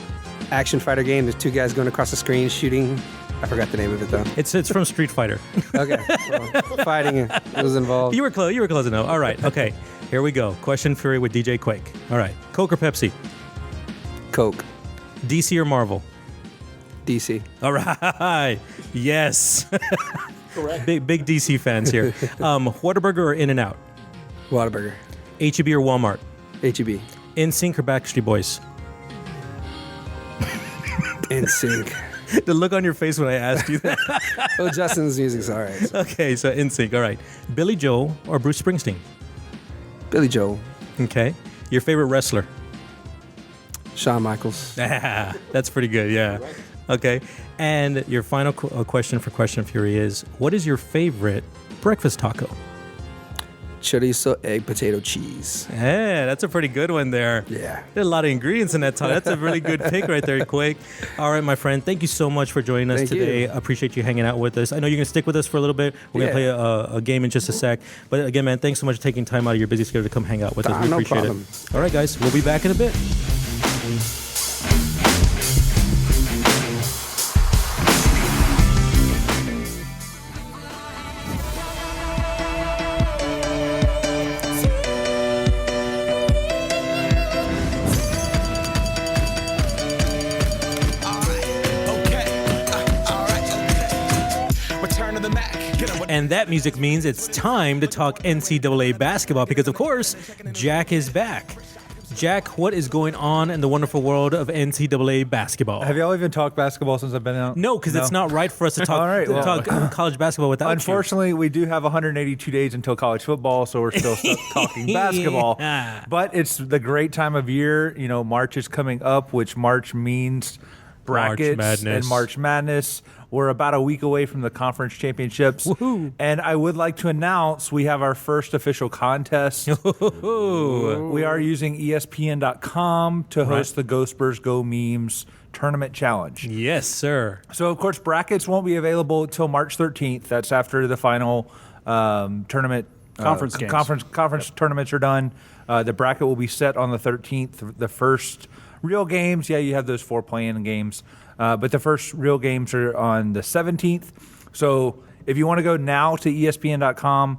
action fighter game. There's 2 guys going across the screen shooting. I forgot the name of it, though. It's from Street Fighter. Okay. Well, fighting was involved. You were close enough. All right. Okay. Here we go. Question Fury with DJ Quake. All right. Coke or Pepsi? Coke. DC or Marvel? DC. All right. Yes. Correct. Big DC fans here. Whataburger or In-N-Out? Whataburger. H-E-B or Walmart? H-E-B. NSYNC or Backstreet Boys? NSYNC. The look on your face when I asked you that. Well, Justin's music's all right. Okay, so NSYNC. All right. Billy Joel or Bruce Springsteen? Billy Joel. Okay. Your favorite wrestler? Shawn Michaels. That's pretty good, yeah. Okay. And your final question for Question Fury is, what is your favorite breakfast taco? Chorizo, egg, potato, cheese. Yeah, that's a pretty good one there. Yeah. There's a lot of ingredients in that taco. That's a really good pick right there, Quake. All right, my friend. Thank you so much for joining us Thank today. you. I appreciate you hanging out with us. I know you're going to stick with us for a little bit. We're going to play a game in just a sec. But again, man, thanks so much for taking time out of your busy schedule to come hang out with us. We No appreciate problem. it. All right, guys. We'll be back in a bit. And that music means it's time to talk NCAA basketball because, of course, Jack is back. Jack, what is going on in the wonderful world of NCAA basketball? Have y'all even talked basketball since I've been out? No, because it's not right for us to talk, All right, well, talk college basketball without Unfortunately, we do have 182 days until college football, so we're still stuck talking basketball. But it's the great time of year. You know, March is coming up, which March means brackets and March Madness. We're about a week away from the conference championships. Woohoo. And I would like to announce we have our first official contest. We are using ESPN.com to host the Go Spurs Go Memes Tournament Challenge. Yes, sir. So, of course, brackets won't be available until March 13th. That's after the final tournament. Conference games. Conference tournaments are done. The bracket will be set on the 13th. The first real games, you have those 4 playing games. But the first real games are on the 17th. So if you want to go now to ESPN.com,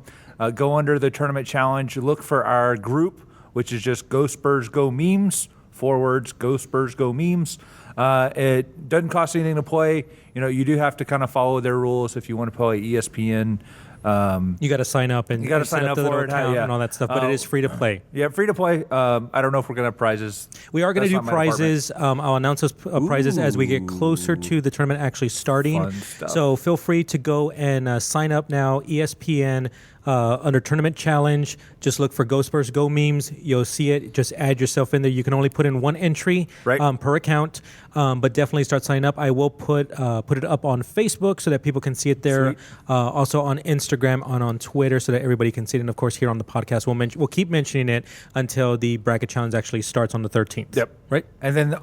go under the tournament challenge, look for our group, which is just Go Spurs Go Memes, 4 words, Go Spurs Go Memes. It doesn't cost anything to play. You know, you do have to kind of follow their rules if you want to play ESPN. You got to sign up and you got to sign up for it and all that stuff, but it is free to play. Yeah, free to play. I don't know if we're going to have prizes. We are going to do prizes. I'll announce those prizes as we get closer to the tournament actually starting. Fun stuff. So feel free to go and sign up now. ESPN under Tournament Challenge. Just look for Go Spurs Go Memes. You'll see it. Just add yourself in there. You can only put in 1 entry per account, but definitely start signing up. I will put it up on Facebook so that people can see it there. Also on Instagram and on Twitter so that everybody can see it. And of course, here on the podcast, we'll keep mentioning it until the bracket challenge actually starts on the 13th. Yep. Right. And then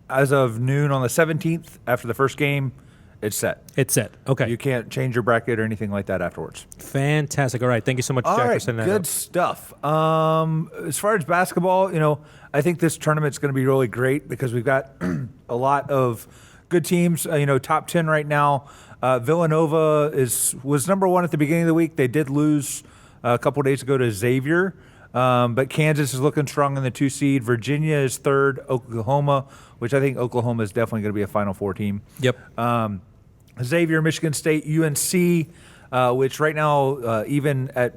as of noon on the 17th, after the first game, it's set. It's set. Okay. You can't change your bracket or anything like that afterwards. Fantastic. All right. Thank you so much, Jack, for sending that good up. stuff. As far as basketball, you know, I think this tournament's going to be really great because we've got a lot of good teams. Top 10 right now. Villanova was number 1 at the beginning of the week. They did lose a couple days ago to Xavier, but Kansas is looking strong in the 2 seed. Virginia is 3rd. Oklahoma, which I think Oklahoma is definitely going to be a Final Four team. Yep. Xavier, Michigan State, UNC, which right now, even at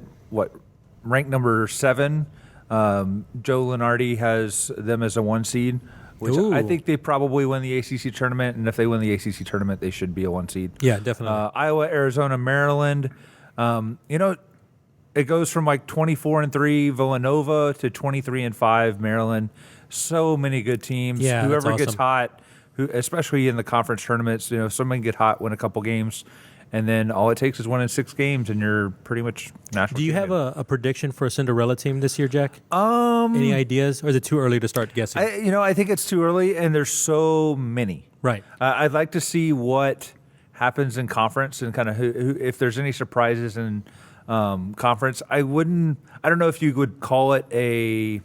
ranked number 7, Joe Lunardi has them as a 1 seed, which I think they probably win the ACC tournament. And if they win the ACC tournament, they should be a 1 seed. Yeah, definitely. Iowa, Arizona, Maryland. It goes from 24-3 Villanova to 23-5 Maryland. So many good teams. Yeah, whoever that's gets awesome. hot, especially in the conference tournaments, somebody can get hot, win a couple games, and then all it takes is 1 in 6 games, and you're pretty much national. Do you have champion. a prediction for a Cinderella team this year, Jack? Any ideas, or is it too early to start guessing? I think it's too early, and there's so many. Right. I'd like to see what happens in conference and kind of who if there's any surprises in conference. I don't know if you would call it a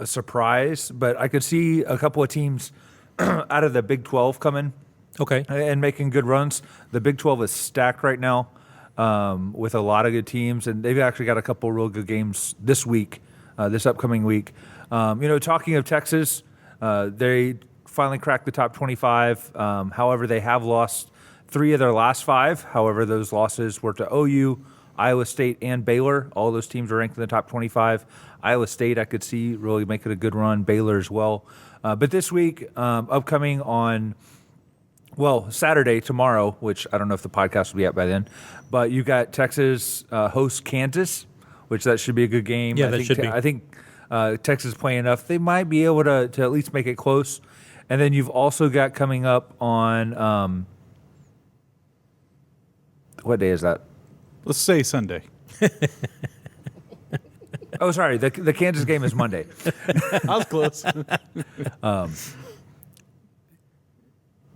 surprise, but I could see a couple of teams out of the Big 12 coming and making good runs. The Big 12 is stacked right now with a lot of good teams, and they've actually got a couple real good games this week, this upcoming week. Talking of Texas, they finally cracked the top 25. However, they have lost 3 of their last 5. However, those losses were to OU, Iowa State and Baylor. All those teams are ranked in the top 25. Iowa State, I could see really making a good run. Baylor as well. But this week, upcoming on, Saturday, tomorrow, which I don't know if the podcast will be out by then, but you got Texas host Kansas, which that should be a good game. Yeah, that should be. I think Texas playing enough. They might be able to at least make it close. And then you've also got coming up on, what day is that? Let's say Sunday. Oh, sorry. The Kansas game is Monday. I was close.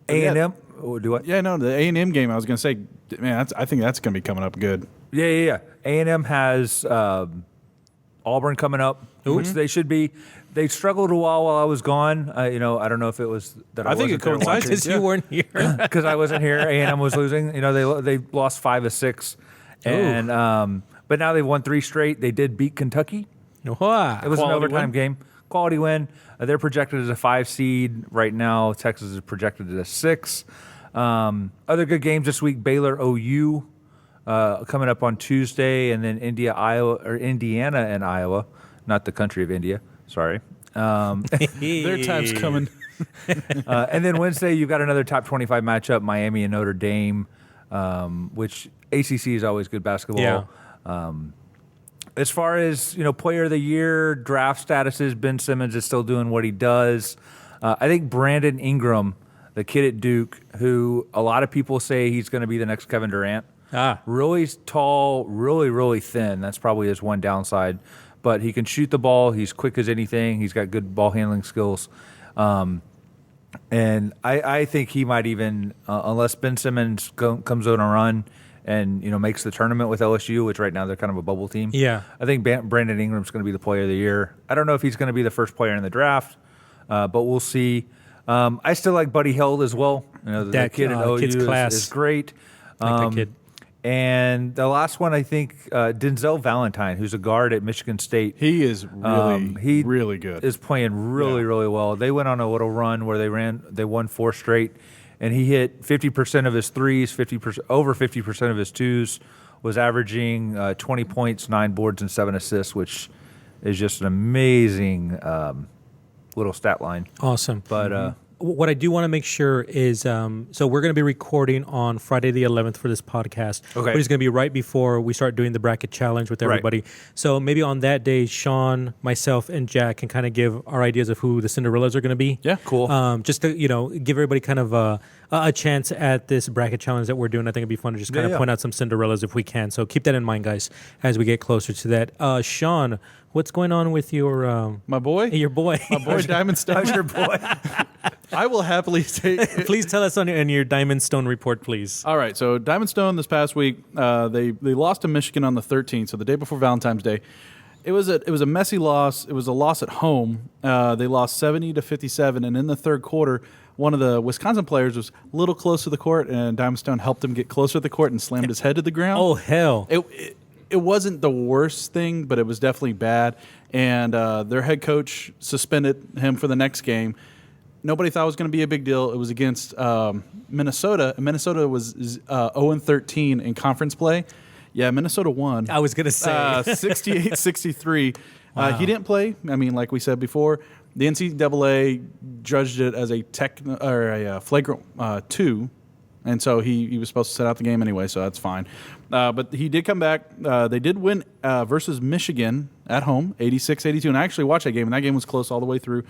A&M. Oh, do what? Yeah, no, the A&M game, I was going to say, man, I think that's going to be coming up good. Yeah. A&M has Auburn coming up, which they should be. They struggled a while I was gone. I don't know if it was that I think it coincides Because you weren't here. because I wasn't here. A&M was losing. They lost 5 of 6, and but now they've won 3 straight. They did beat Kentucky. It was an Quality overtime win. game. Quality win. They're projected as a 5 seed right now. Texas is projected as a 6. Other good games this week: Baylor, OU, coming up on Tuesday, and then Indiana and Iowa, not the country of India. Sorry. Their time's coming. And then Wednesday, you've got another top 25 matchup: Miami and Notre Dame, which ACC is always good basketball. Yeah. As far as player of the year, draft statuses, Ben Simmons is still doing what he does. I think Brandon Ingram, the kid at Duke, who a lot of people say he's going to be the next Kevin Durant. Really tall, really thin. That's probably his one downside. But he can shoot the ball. He's quick as anything. He's got good ball handling skills. And I think he might even, unless Ben Simmons comes on a run and makes the tournament with LSU, which right now they're kind of a bubble team. Yeah. I think Brandon Ingram's going to be the player of the year. I don't know if he's going to be the first player in the draft, but we'll see. I still like Buddy Hield as well. The kid at OU kid's class. is great. Like that kid. And the last one, I think, Denzel Valentine, who's a guard at Michigan State. He is really good. Is playing really well. They went on a little run where they won 4 straight, and he hit 50% of his threes, over 50% of his twos, was averaging 20 points, 9 boards, and 7 assists, which is just an amazing little stat line. Awesome. But what I do want to make sure is, so we're going to be recording on Friday the 11th for this podcast. Okay. But it's going to be right before we start doing the bracket challenge with everybody. Right. So maybe on that day, Sean, myself, and Jack can kind of give our ideas of who the Cinderellas are going to be. Yeah, cool. Just to, give everybody kind of a chance at this bracket challenge that we're doing. I think it'd be fun to just kind of point out some Cinderellas if we can. So keep that in mind, guys, as we get closer to that. Sean, what's going on with your... my boy? Your boy. My boy, Diamond Stone. How's your boy? I will happily take it. Please tell us on your Diamond Stone report, please. All right, so Diamond Stone this past week, they lost to Michigan on the 13th, so the day before Valentine's Day. It was a messy loss. It was a loss at home. They lost 70-57, and in the third quarter, one of the Wisconsin players was a little close to the court, and Diamond Stone helped him get closer to the court and slammed his head to the ground. Oh, hell. It wasn't the worst thing, but it was definitely bad, and their head coach suspended him for the next game. Nobody thought it was going to be a big deal. It was against Minnesota. Minnesota was 0-13 in conference play. Yeah, Minnesota won. I was going to say. 68-63. Wow. He didn't play. I mean, like we said before, the NCAA judged it as a flagrant 2, and so he was supposed to sit out the game anyway, so that's fine. But he did come back. They did win versus Michigan at home, 86-82, and I actually watched that game, and that game was close all the way through.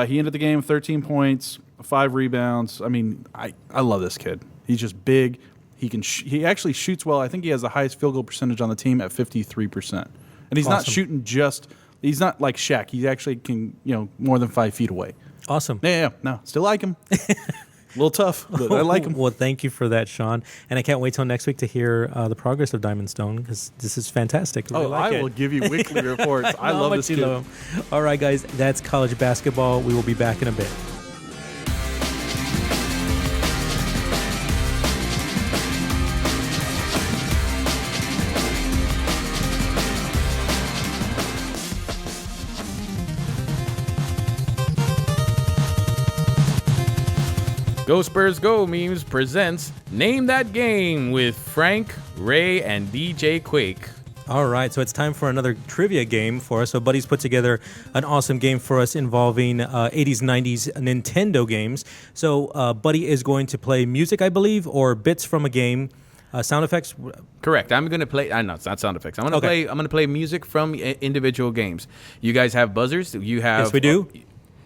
He ended the game with 13 points, 5 rebounds. I mean, I love this kid. He's just big. He actually shoots well. I think he has the highest field goal percentage on the team at 53%. And he's not shooting he's not like Shaq. He actually can, more than 5 feet away. Awesome. Yeah, no, still like him. A little tough, but I like him. Well, thank you for that, Sean. And I can't wait till next week to hear the progress of Diamond Stone, because this is fantastic. I will give you weekly reports. I love this kid. All right, guys, that's college basketball. We will be back in a bit. Go Spurs Go Memes presents Name That Game with Frank, Ray, and DJ Quake. All right, so it's time for another trivia game for us. So Buddy's put together an awesome game for us involving 80s, 90s Nintendo games. So Buddy is going to play music, I believe, or bits from a game. Sound effects? Correct. I'm going to play. No, it's not sound effects. I'm going to play music from individual games. You guys have buzzers. You have. Yes, we do.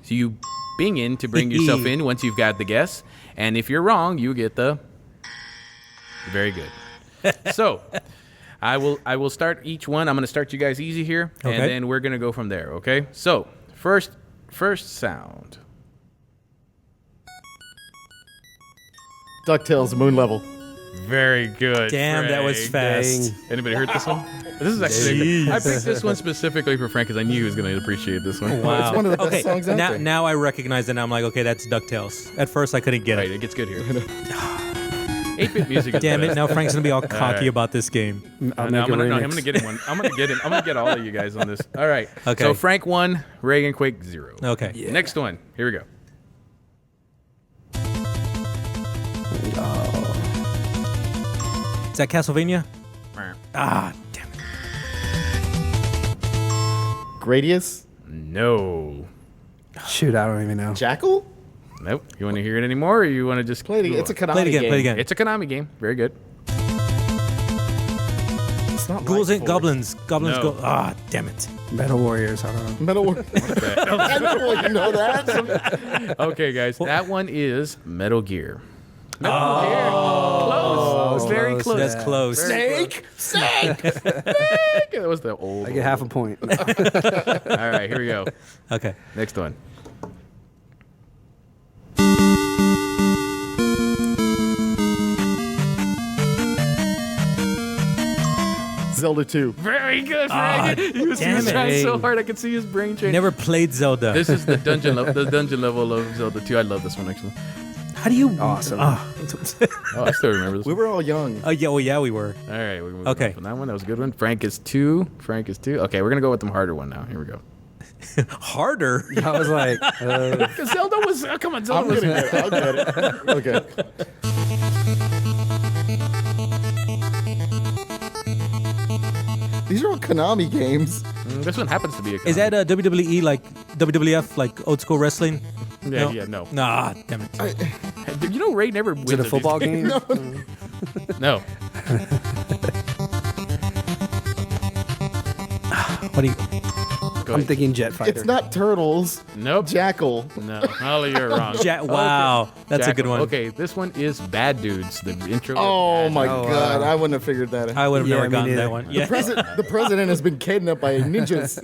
So you bing in to bring yourself in once you've got the guess, and if you're wrong, you get the. Very good. So, I will start each one. I'm going to start you guys easy here, and then we're going to go from there. Okay. So first sound. DuckTales Moon Level. Very good. Damn, that was fast. Dang. Anybody heard this one? This is actually. I picked this one specifically for Frank because I knew he was going to appreciate this one. Wow. It's one of the best songs out there. Now I recognize it, and I'm like, okay, that's DuckTales. At first, I couldn't get Right, it. it gets good here. 8-bit music. Is Damn the it! best. Now Frank's gonna be all cocky about this game. I'll No, make I'm a gonna remix. get him one. I'm gonna get all of you guys on this. All right. Okay. So Frank 1, Ray and Quake 0. Okay. Next one. Here we go. Is that Castlevania? Ah, damn it. Gradius? No. Shoot, I don't even know. Jackal? Nope. You want to hear it anymore, or you want to just Play it again. It's a Konami Play it again. game. Play it again. It's a Konami game. Very good. It's not Ghouls Light and Force. Goblins No. go. Ah, damn it. Metal Warriors, I don't know. Metal War. I know you know that. Okay, guys. That one is Metal Gear. Metal Gear. Close. Very close. That's close. Snake? Snake! That was the old. I get half a point. All right, here we go. Okay. Next one. Zelda 2. Very good, Ah, Frank. He was damn it. trying so hard. I could see his brain change. Never played Zelda. This is the dungeon level of Zelda 2. I love this one actually. How do you? Awesome. Ah. Oh, I still remember this. We were all young. Yeah. Well, yeah, we were. All right, we're moving Okay. on from that one. That was a good one. Frank is 2. Okay, we're gonna go with the harder one now. Here we go. Harder. I was like, Because Zelda was. Oh, come on, Zelda I'm was. gonna get it. I'll get it. Okay. These are all Konami games. This one happens to be a. Is that WWE like WWF like old school wrestling? Yeah, yeah, no. Nah, damn it. You know, Ray never wins. is it a at these football games. game? No. What do you? Go I'm ahead. thinking Jet Fighter. It's not Turtles. Nope. Jackal. No. Holly, you're wrong. Wow, that's a good Jackal. one. Okay, this one is Bad Dudes. The intro. Oh of my Bad God! wow. I wouldn't have figured that out. I would have Yeah, never me gotten that neither. one. Yeah. The president has been kidnapped by ninjas.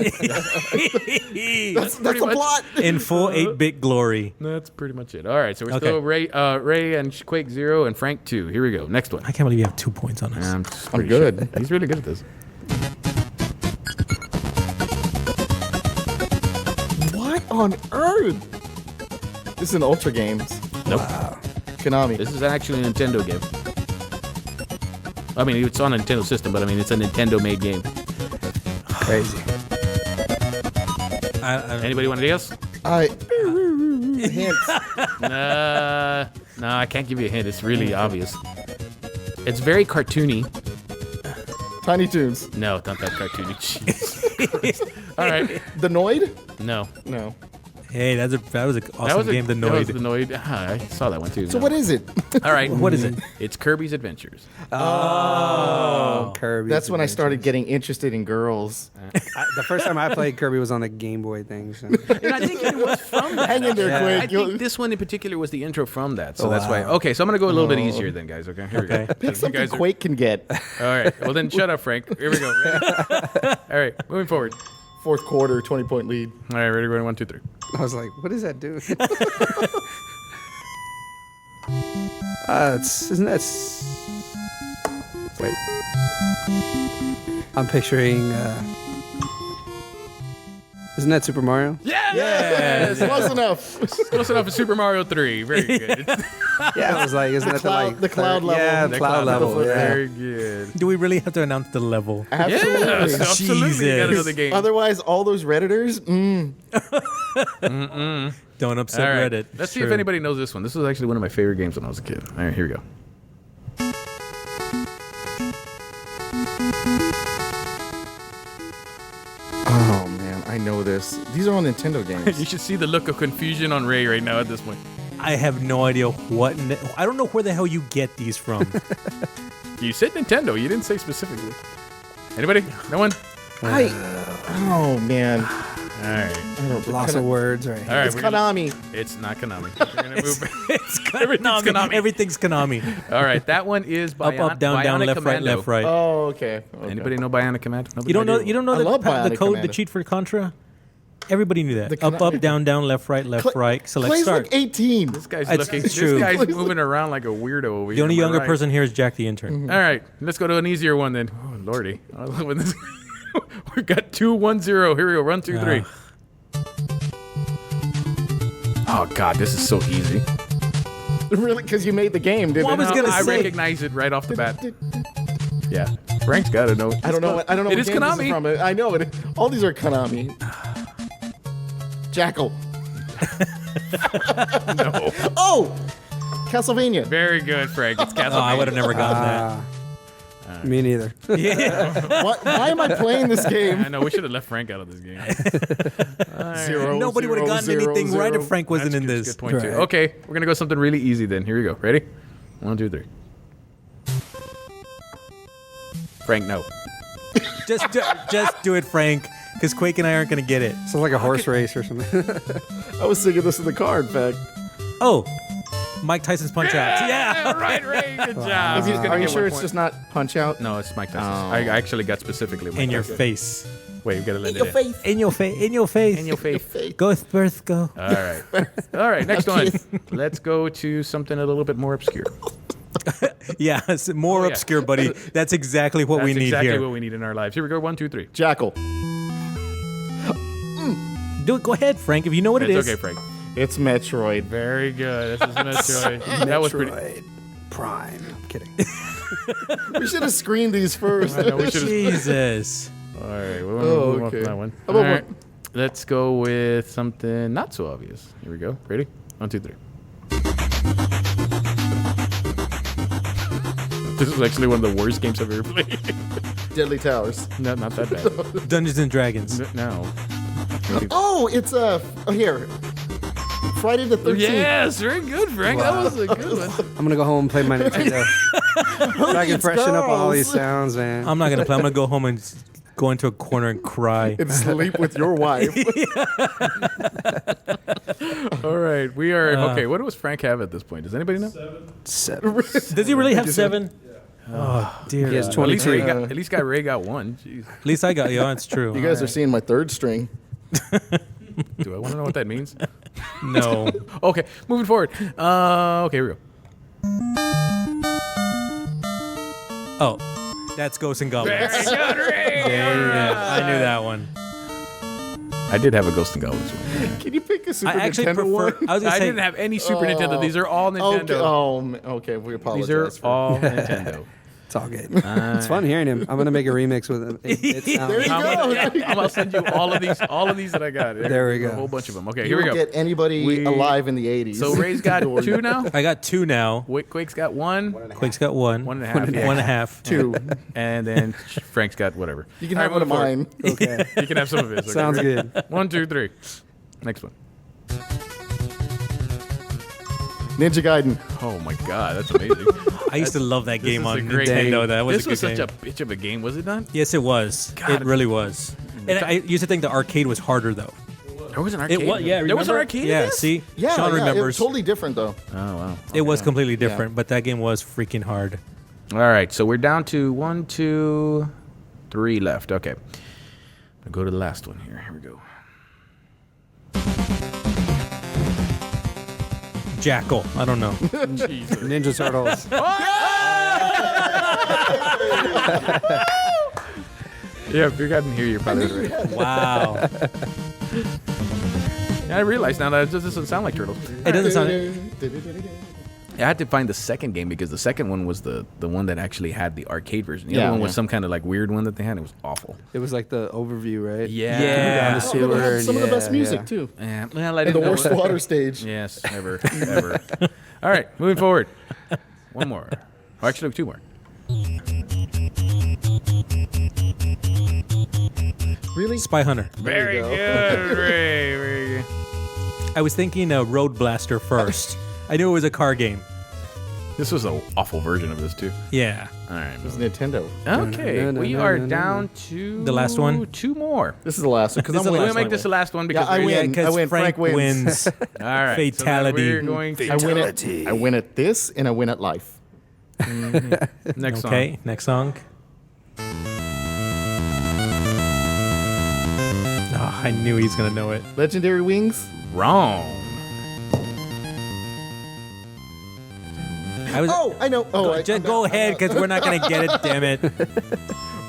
That's the pretty much- plot. In full 8-bit glory. That's pretty much it. All right, so we're Okay. still Ray and Quake 0 and Frank 2. Here we go. Next one. I can't believe you have 2 points on us. I'm pretty good. sure. He's really good at this. What on earth? This is an Ultra Games. Nope. Konami. This is actually a Nintendo game. I mean, it's on a Nintendo system, but I mean, it's a Nintendo-made game. Crazy. Anybody want to guess? Hints. No, I can't give you a hint. It's really obvious. It's very cartoony. Tiny Toons. No, it's not that cartoony. Jeez Christ. All right. The Noid? No. No. Hey, that was an awesome game. The That was Noid. the Noid. Ah, I saw that one too. So No. what is it? All right. What is it? It's Kirby's Adventures. Oh, Kirby. That's when I started getting interested in girls. The first time I played Kirby was on the Game Boy thing. So. And I think it was from that. Hang in there, Yeah. Quake. I think this one in particular was the intro from that, so Oh, that's why. wow. Okay, so I'm gonna go a little bit easier then, guys. Okay, here we go. Pick You something guys are- Quake can get. All right. Well, then shut up, Frank. Here we go. Ready? All right, moving forward. Fourth quarter, 20-point lead. All right, ready? Ready? 1, 2, 3. I was like, what does that do? Isn't that? Wait. I'm picturing. Isn't that Super Mario? Yes. Close enough. Close enough for Super Mario 3. Very good. Yeah, I was like, isn't that the cloud level. Yeah, The cloud level. Yeah. Very good. Do we really have to announce the level? Absolutely. Yes, absolutely. You gotta know Jesus. the game. Otherwise, all those Redditors, Don't upset All right. Reddit. Let's see if anybody knows this one. This was actually one of my favorite games when I was a kid. All right, here we go. Oh man, I know this. These are all Nintendo games. You should see the look of confusion on Ray right now at this point. I have no idea what. I don't know where the hell you get these from. You said Nintendo. You didn't say specifically. Anybody? No one? Oh man. All right. Lots of words, right? All right. It's Konami. It's not Konami. We're gonna move. It's Konami. Everything's Konami. All right. That one is Up, down, down, Bionic left, right, Commando. left, right. Oh, okay. Anybody know Bionic Commando? Nobody You don't know? do? You don't know I love the Bionic code, Commando. the cheat for Contra? Everybody knew that. The Up, Konami- down, down, left, right, select, Clay's start. like 18. This guy's It's looking. This true. guy's moving around like a weirdo over here. The only Am I younger right? person here is Jack the intern. All right. Let's go to an easier one then. Oh lordy. We've got 2-1-0. Here we go. 1, 2, 3. Oh God, this is so easy. Really? Because you made the game, didn't Well, I was you? gonna I say- recognize it right off the bat. Yeah, Frank's got to know. I don't know. I don't know. It what is game this Konami. from. I know it. All these are Konami. Jackal. No. Oh, Castlevania. Very good, Frank. It's Castlevania. Oh, I would have never gotten that. Me neither. Why am I playing this game? I know. We should have left Frank out of this game. Zero, Nobody would have gotten zero, anything zero. right if Frank wasn't in That's this. good point too. Right. Okay, we're gonna go something really easy then. Here we go. Ready? 1, 2, 3. Frank, no. Just do it, Frank, because Quake and I aren't going to get it. Sounds like a horse race or something. I was thinking this in the car, in fact. Oh, Mike Tyson's Punch Out. Yeah. Right, Ray. Good job. He's gonna Are you get sure 1 it's point. just not Punch Out? No, it's Mike Tyson. Oh. I actually got specifically Mike In your Tyson. face. Wait, you gotta let it In your face. In your face. in your face. Go Spurs, go. All right. All right, next one. Let's go to something a little bit more obscure. Yeah, it's more Oh, yeah. obscure, buddy. That's exactly what we That's need exactly here. what we need in our lives. Here we go. 1, 2, 3. Jackal. Do it. Go ahead, Frank. If you know what it It's is. okay, Frank. It's Metroid. Very good. This is Metroid. That was pretty. Metroid Prime. I'm kidding. We should have screened these first. I know, we should've- Jesus. All right, we'll Oh, move on okay. from that one. How about All right. Let's go with something not so obvious. Here we go. Ready? 1, 2, 3. This is actually one of the worst games I've ever played. Deadly Towers. No, not that bad. Dungeons and Dragons. No. Oh, it's here. Friday the 13th. Yes, very good, Frank. That was a good one. I'm going to go home and play my Nintendo. So I can It's freshen up all girls. these sounds, man. I'm not going to play. I'm going to go home and go into a corner and cry. And sleep with your wife. All right, we are okay. What does Frank have at this point? Does anybody know? 7. Does he really have 7? Oh, dear. He has At least 23. at least Ray got 1. Jeez. At least I got, yeah, it's true. You guys are seeing my third string. Do I want to know what that means? No. Okay, moving forward. Okay, here we go. Oh, that's Ghosts and Goblins. Very good, Ray. Yeah, I knew that one. I did have a Ghost and Goblins one. Can you pick a Super I actually Nintendo prefer. one? I was gonna I say. didn't have any Super Nintendo. These are all Nintendo. Okay, we apologize. These are for- all Nintendo. It's all good. It's fun hearing him. I'm going to make a remix with him. There you I'm go. gonna send you all of these that I got. There we go. A whole bunch of them. Okay, You here we don't go. get anybody We- alive in the 80s. So Ray's got 2 now. I got 2 now. Quake's got 1. Quake's got 1. 1.5. 1.5. 2. And then Frank's got whatever. You can All have right, one of moving mine. Okay. forward. You can have some of his. Okay, Sounds ready? good. 1, 2, 3. Next one. Ninja Gaiden. Oh my God, that's amazing. I used to love that game This is on a great Nintendo. game. That was This a good was such game. a bitch of a game, was it not? Yes, it was. God. It really was. And I used to think the arcade was harder though. There was an arcade. It was. Yeah, there was an remember? arcade. in Yeah. this? See, Yeah, Sean yeah, it remembers. was totally different, though. Oh wow. It was completely different, but that game was freaking hard. All right, so we're down to 1, 2, 3 left. Okay, I'll go to the last one here. Here we go. Jackal. I don't know. Ninja Turtles. Yeah, if you got in here, you're probably right. Wow. I realize now that it just doesn't sound like turtles. It doesn't sound. I had to find the second game because the second one was the one that actually had the arcade version. The other one was some kind of like weird one that they had. It was awful. It was like the overview, right? Yeah. Down the sewer. Some of the best music too. Yeah. Well, I And didn't the know worst water stage. Yes, ever. All right, moving forward. One more. Or actually, two more. Really? Spy Hunter. Very you go. good. Very good. I was thinking Road Blaster first. I knew it was a car game. This was an awful version of this, too. Yeah. All right. It was Nintendo. Okay, we are down to The last one? Two more. This is the last one because I'm We'll winning. make this the last one because I we're- win. because Frank wins. All right. Fatality. So then we're going to I win at this and I win at life. next song. Okay, next song. Oh, I knew he's gonna know it. Legendary Wings. Wrong. I was. Oh, I know. Oh, Just go ahead, because we're not gonna get it. Damn it.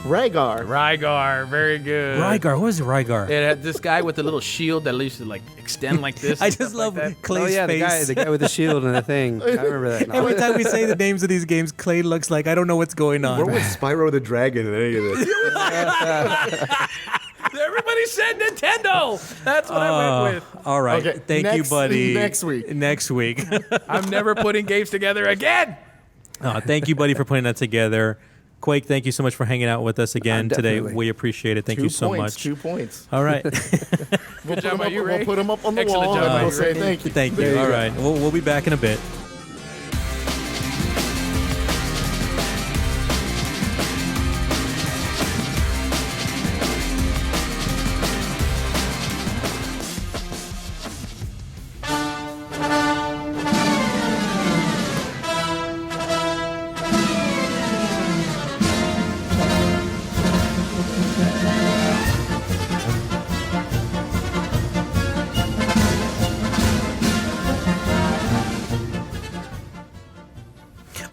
Rygar. Rygar. Very good. Rygar. What is Rygar? It had this guy with the little shield that used to like extend like this. I and just stuff love like that. Clay's Oh, yeah, face. the guy with the shield and the thing. I remember that. Every time we say the names of these games, Clay looks like I don't know what's going on. Where was Spyro the Dragon in any of this? Everybody said Nintendo. That's what I went with. All right. Okay, Thank you, next- buddy. next week. Next week. I'm never putting games together again. Thank you, buddy, for putting that together. Quake, thank you so much for hanging out with us again today. Definitely. We appreciate it. Thank you so much. 2 points. All right. Good job by you, Ray. We'll put them up on the Excellent wall job and by we'll you, say Ray. thank you. Thank you. There All go. right. We'll be back in a bit.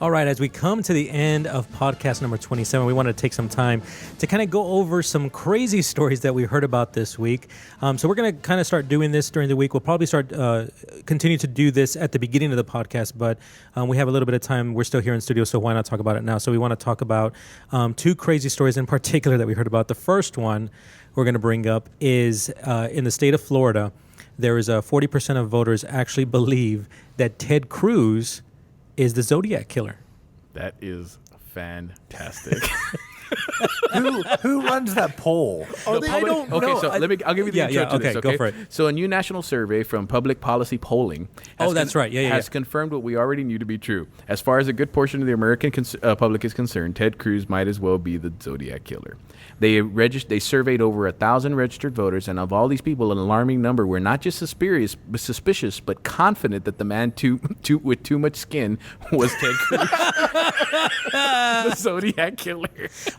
All right, as we come to the end of podcast number 27, we want to take some time to kind of go over some crazy stories that we heard about this week. So we're going to kind of start doing this during the week. We'll probably start continue to do this at the beginning of the podcast, but we have a little bit of time. We're still here in studio, so why not talk about it now? So we want to talk about two crazy stories in particular that we heard about. The first one we're going to bring up is in the state of Florida. There is 40% of voters actually believe that Ted Cruz is the Zodiac Killer. That is fantastic. Who runs that poll? I don't know. Okay, so I'll give you the intro to okay, this. Okay, go for it. So a new national survey from Public Policy Polling. That's right. Yeah, has confirmed what we already knew to be true. As far as a good portion of the American public is concerned, Ted Cruz might as well be the Zodiac Killer. They surveyed over 1,000 registered voters, and of all these people, an alarming number were not just suspicious, but confident that the man with too much skin was Ted Cruz, the Zodiac Killer.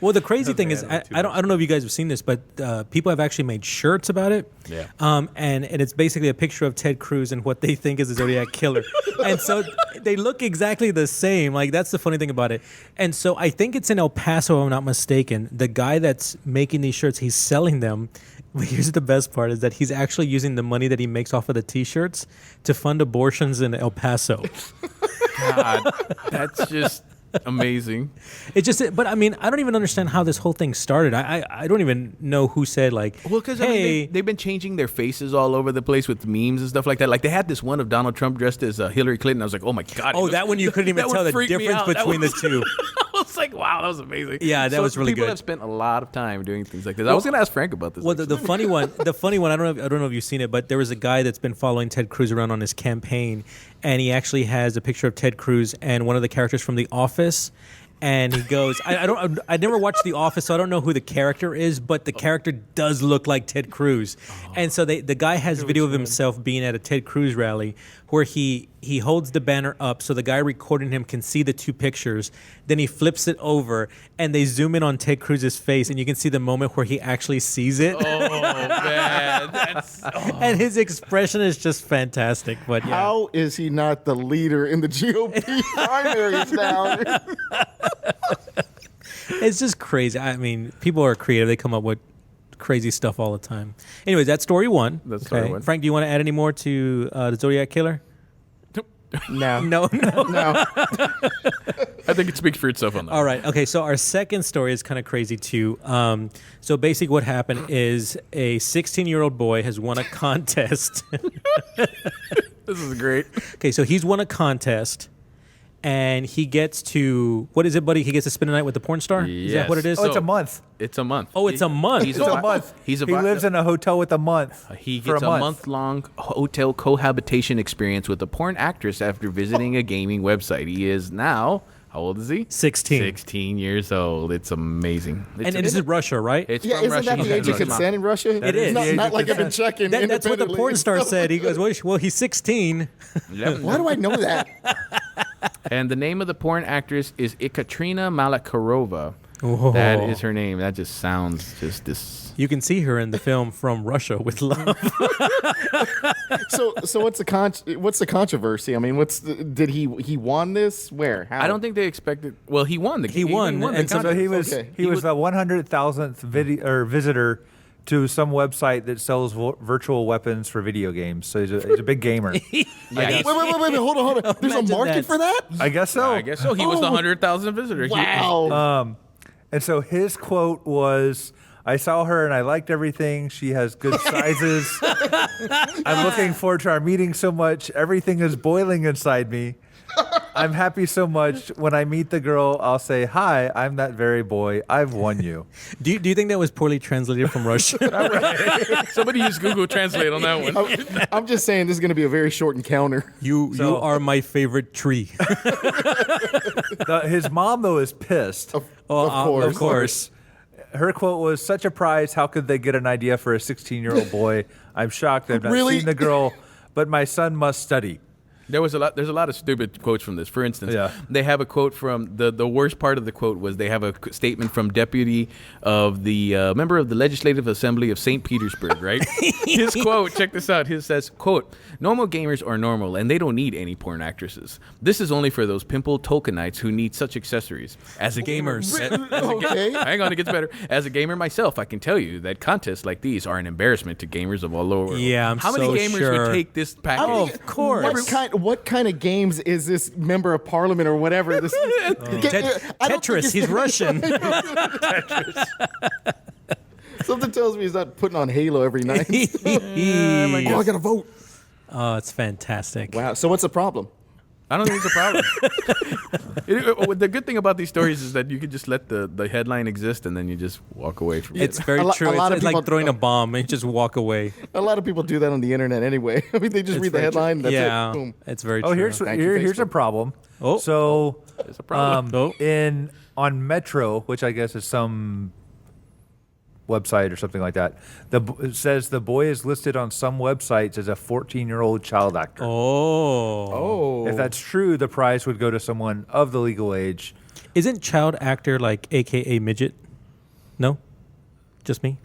Well, the crazy thing is, I don't know if you guys have seen this, but people have actually made shirts about it. Yeah. And it's basically a picture of Ted Cruz and what they think is the Zodiac Killer. And so they look exactly the same. Like, that's the funny thing about it. And so I think it's in El Paso, if I'm not mistaken. The guy that's making these shirts, he's selling them. But here's the best part is that he's actually using the money that he makes off of the T-shirts to fund abortions in El Paso. God, that's just amazing. But I mean, I don't even understand how this whole thing started. I don't even know who said like, Well, because hey, they've been changing their faces all over the place with memes and stuff like that. Like they had this one of Donald Trump dressed as Hillary Clinton. I was like, oh my God. that one you couldn't even that tell one the freaked me difference out. That between the was- two. I was like, wow, that was amazing. Yeah, that was really people good. have spent a lot of time doing things like this. I was going to ask Frank about this. Well, the funny one, I don't know if you've seen it, but there was a guy that's been following Ted Cruz around on his campaign, and he actually has a picture of Ted Cruz and one of the characters from The Office. And he goes, I never watched The Office, so I don't know who the character is, but the character does look like Ted Cruz. And so the guy has video of himself being at a Ted Cruz rally where he holds the banner up so the guy recording him can see the two pictures. Then he flips it over and they zoom in on Ted Cruz's face and you can see the moment where he actually sees it. Oh, man. And his expression is just fantastic. But yeah. How is he not the leader in the GOP primaries now? It's just crazy. I mean, people are creative. They come up with crazy stuff all the time. Anyways, that's story one. That's story one. Frank, do you want to add any more to the Zodiac Killer? No. No. No. I think it speaks for itself on that. All right. Okay. So our second story is kind of crazy too. So basically, what happened is a 16-year-old boy has won a contest. This is great. Okay. So he's won a contest, and he gets to what is it, buddy? He gets to spend a night with the porn star. Is that what it is? Oh, it's a month. It's a month. Oh, it's a month. He's It's a month. He lives in a hotel with a month. He for gets a month. month-long hotel cohabitation experience with a porn actress after visiting a gaming website. He is now, how old is he? 16. 16 years old. It's amazing. And this is Russia, right? It's Yeah, from isn't Russia. that the He age of has his mom. consent in Russia? It is. Not, The age not of like I've been consent. checking. That's what the independently. porn star said. He goes, well, he's 16. Why do I know that? And the name of the porn actress is Ekaterina Malakarova. Oh. That is her name. That just sounds just this. You can see her in the film From Russia with Love. So what's the controversy? I mean, did he won this? Where? How? I don't think they expected. Well, he won. He won, the and so contest. So he was Okay. he was the 100,000th visitor to some website that sells virtual weapons for video games. So he's a big gamer. Yeah, Wait, hold on. There's a Imagine market that. for that? I guess so. I guess so. He was the 100,000th visitor. He- Wow. And so his quote was, "I saw her and I liked everything. She has good sizes. I'm looking forward to our meeting so much. Everything is boiling inside me. I'm happy so much. When I meet the girl, I'll say, 'Hi, I'm that very boy. I've won you.'" Do you think that was poorly translated from Russian? Somebody used Google Translate on that one. I'm just saying this is going to be a very short encounter. You are my favorite tree. His mom, though, is pissed. Of course. Of course. Her quote was, "Such a prize. How could they get an idea for a 16-year-old boy? I'm shocked. I've not Really? seen the girl, but my son must study." There's a lot of stupid quotes from this. For instance, Yeah. they have a quote from the worst part of the quote was they have a statement from deputy of the member of the Legislative Assembly of St. Petersburg, right? His quote, check this out. He says, quote, "Normal gamers are normal and they don't need any porn actresses. This is only for those pimple Tolkienites who need such accessories. As a Gamers. Okay. hang on, it gets better. As a gamer myself, I can tell you that contests like these are an embarrassment to gamers of all over. Yeah, I'm How many so gamers sure. would take this package? Oh, of course. What kind of games is this member of parliament or whatever? This I don't think Tetris. it's- He's Russian. Something tells me he's not putting on Halo every night. Oh, I gotta vote. it's fantastic. Wow. So what's the problem? I don't think it's a problem. The good thing about these stories is that you can just let the headline exist and then you just walk away from It's it. very A lo- true. a lot It's of like people- throwing a bomb and just walk away. A lot of people do that on the internet anyway. I mean, they just read the headline. That's yeah, it. Boom. it's very Oh, true. here's you, here's a Facebook. problem. Oh. So It's a problem. on Metro, which I guess is some website or something like that, it says the boy is listed on some websites as a 14-year-old child actor. Oh. If that's true, the prize would go to someone of the legal age. Isn't child actor like AKA midget? No? Just me?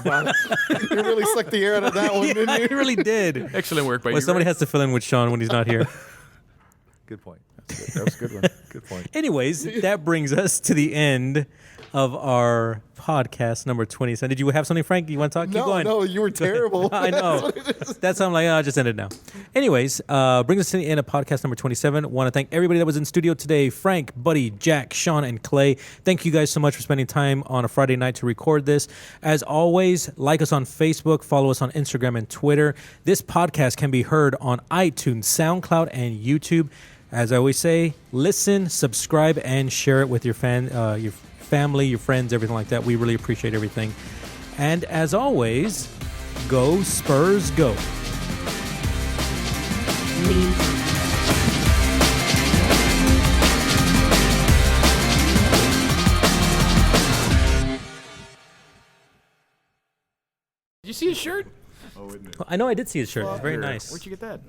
Wow. You really sucked the air out of that one, didn't I you? really did. Excellent work by Well, you. somebody Ray. has to fill in with Sean when he's not here. Good point. That was a good one. Good point. Anyways, that brings us to the end of our podcast number 27. Did you have something, Frank? You want to talk? Keep going. No, you were terrible. I know. That's why I'm like, I'll just end it now. Anyways, brings us to the end of podcast number 27. Want to thank everybody that was in studio today. Frank, Buddy, Jack, Sean, and Clay. Thank you guys so much for spending time on a Friday night to record this. As always, like us on Facebook, follow us on Instagram and Twitter. This podcast can be heard on iTunes, SoundCloud, and YouTube. As I always say, listen, subscribe, and share it with your family, your friends, everything like that. We really appreciate everything. And as always, go Spurs, go. Did you see his shirt? I know I did see his shirt. It's very nice. Where'd you get that?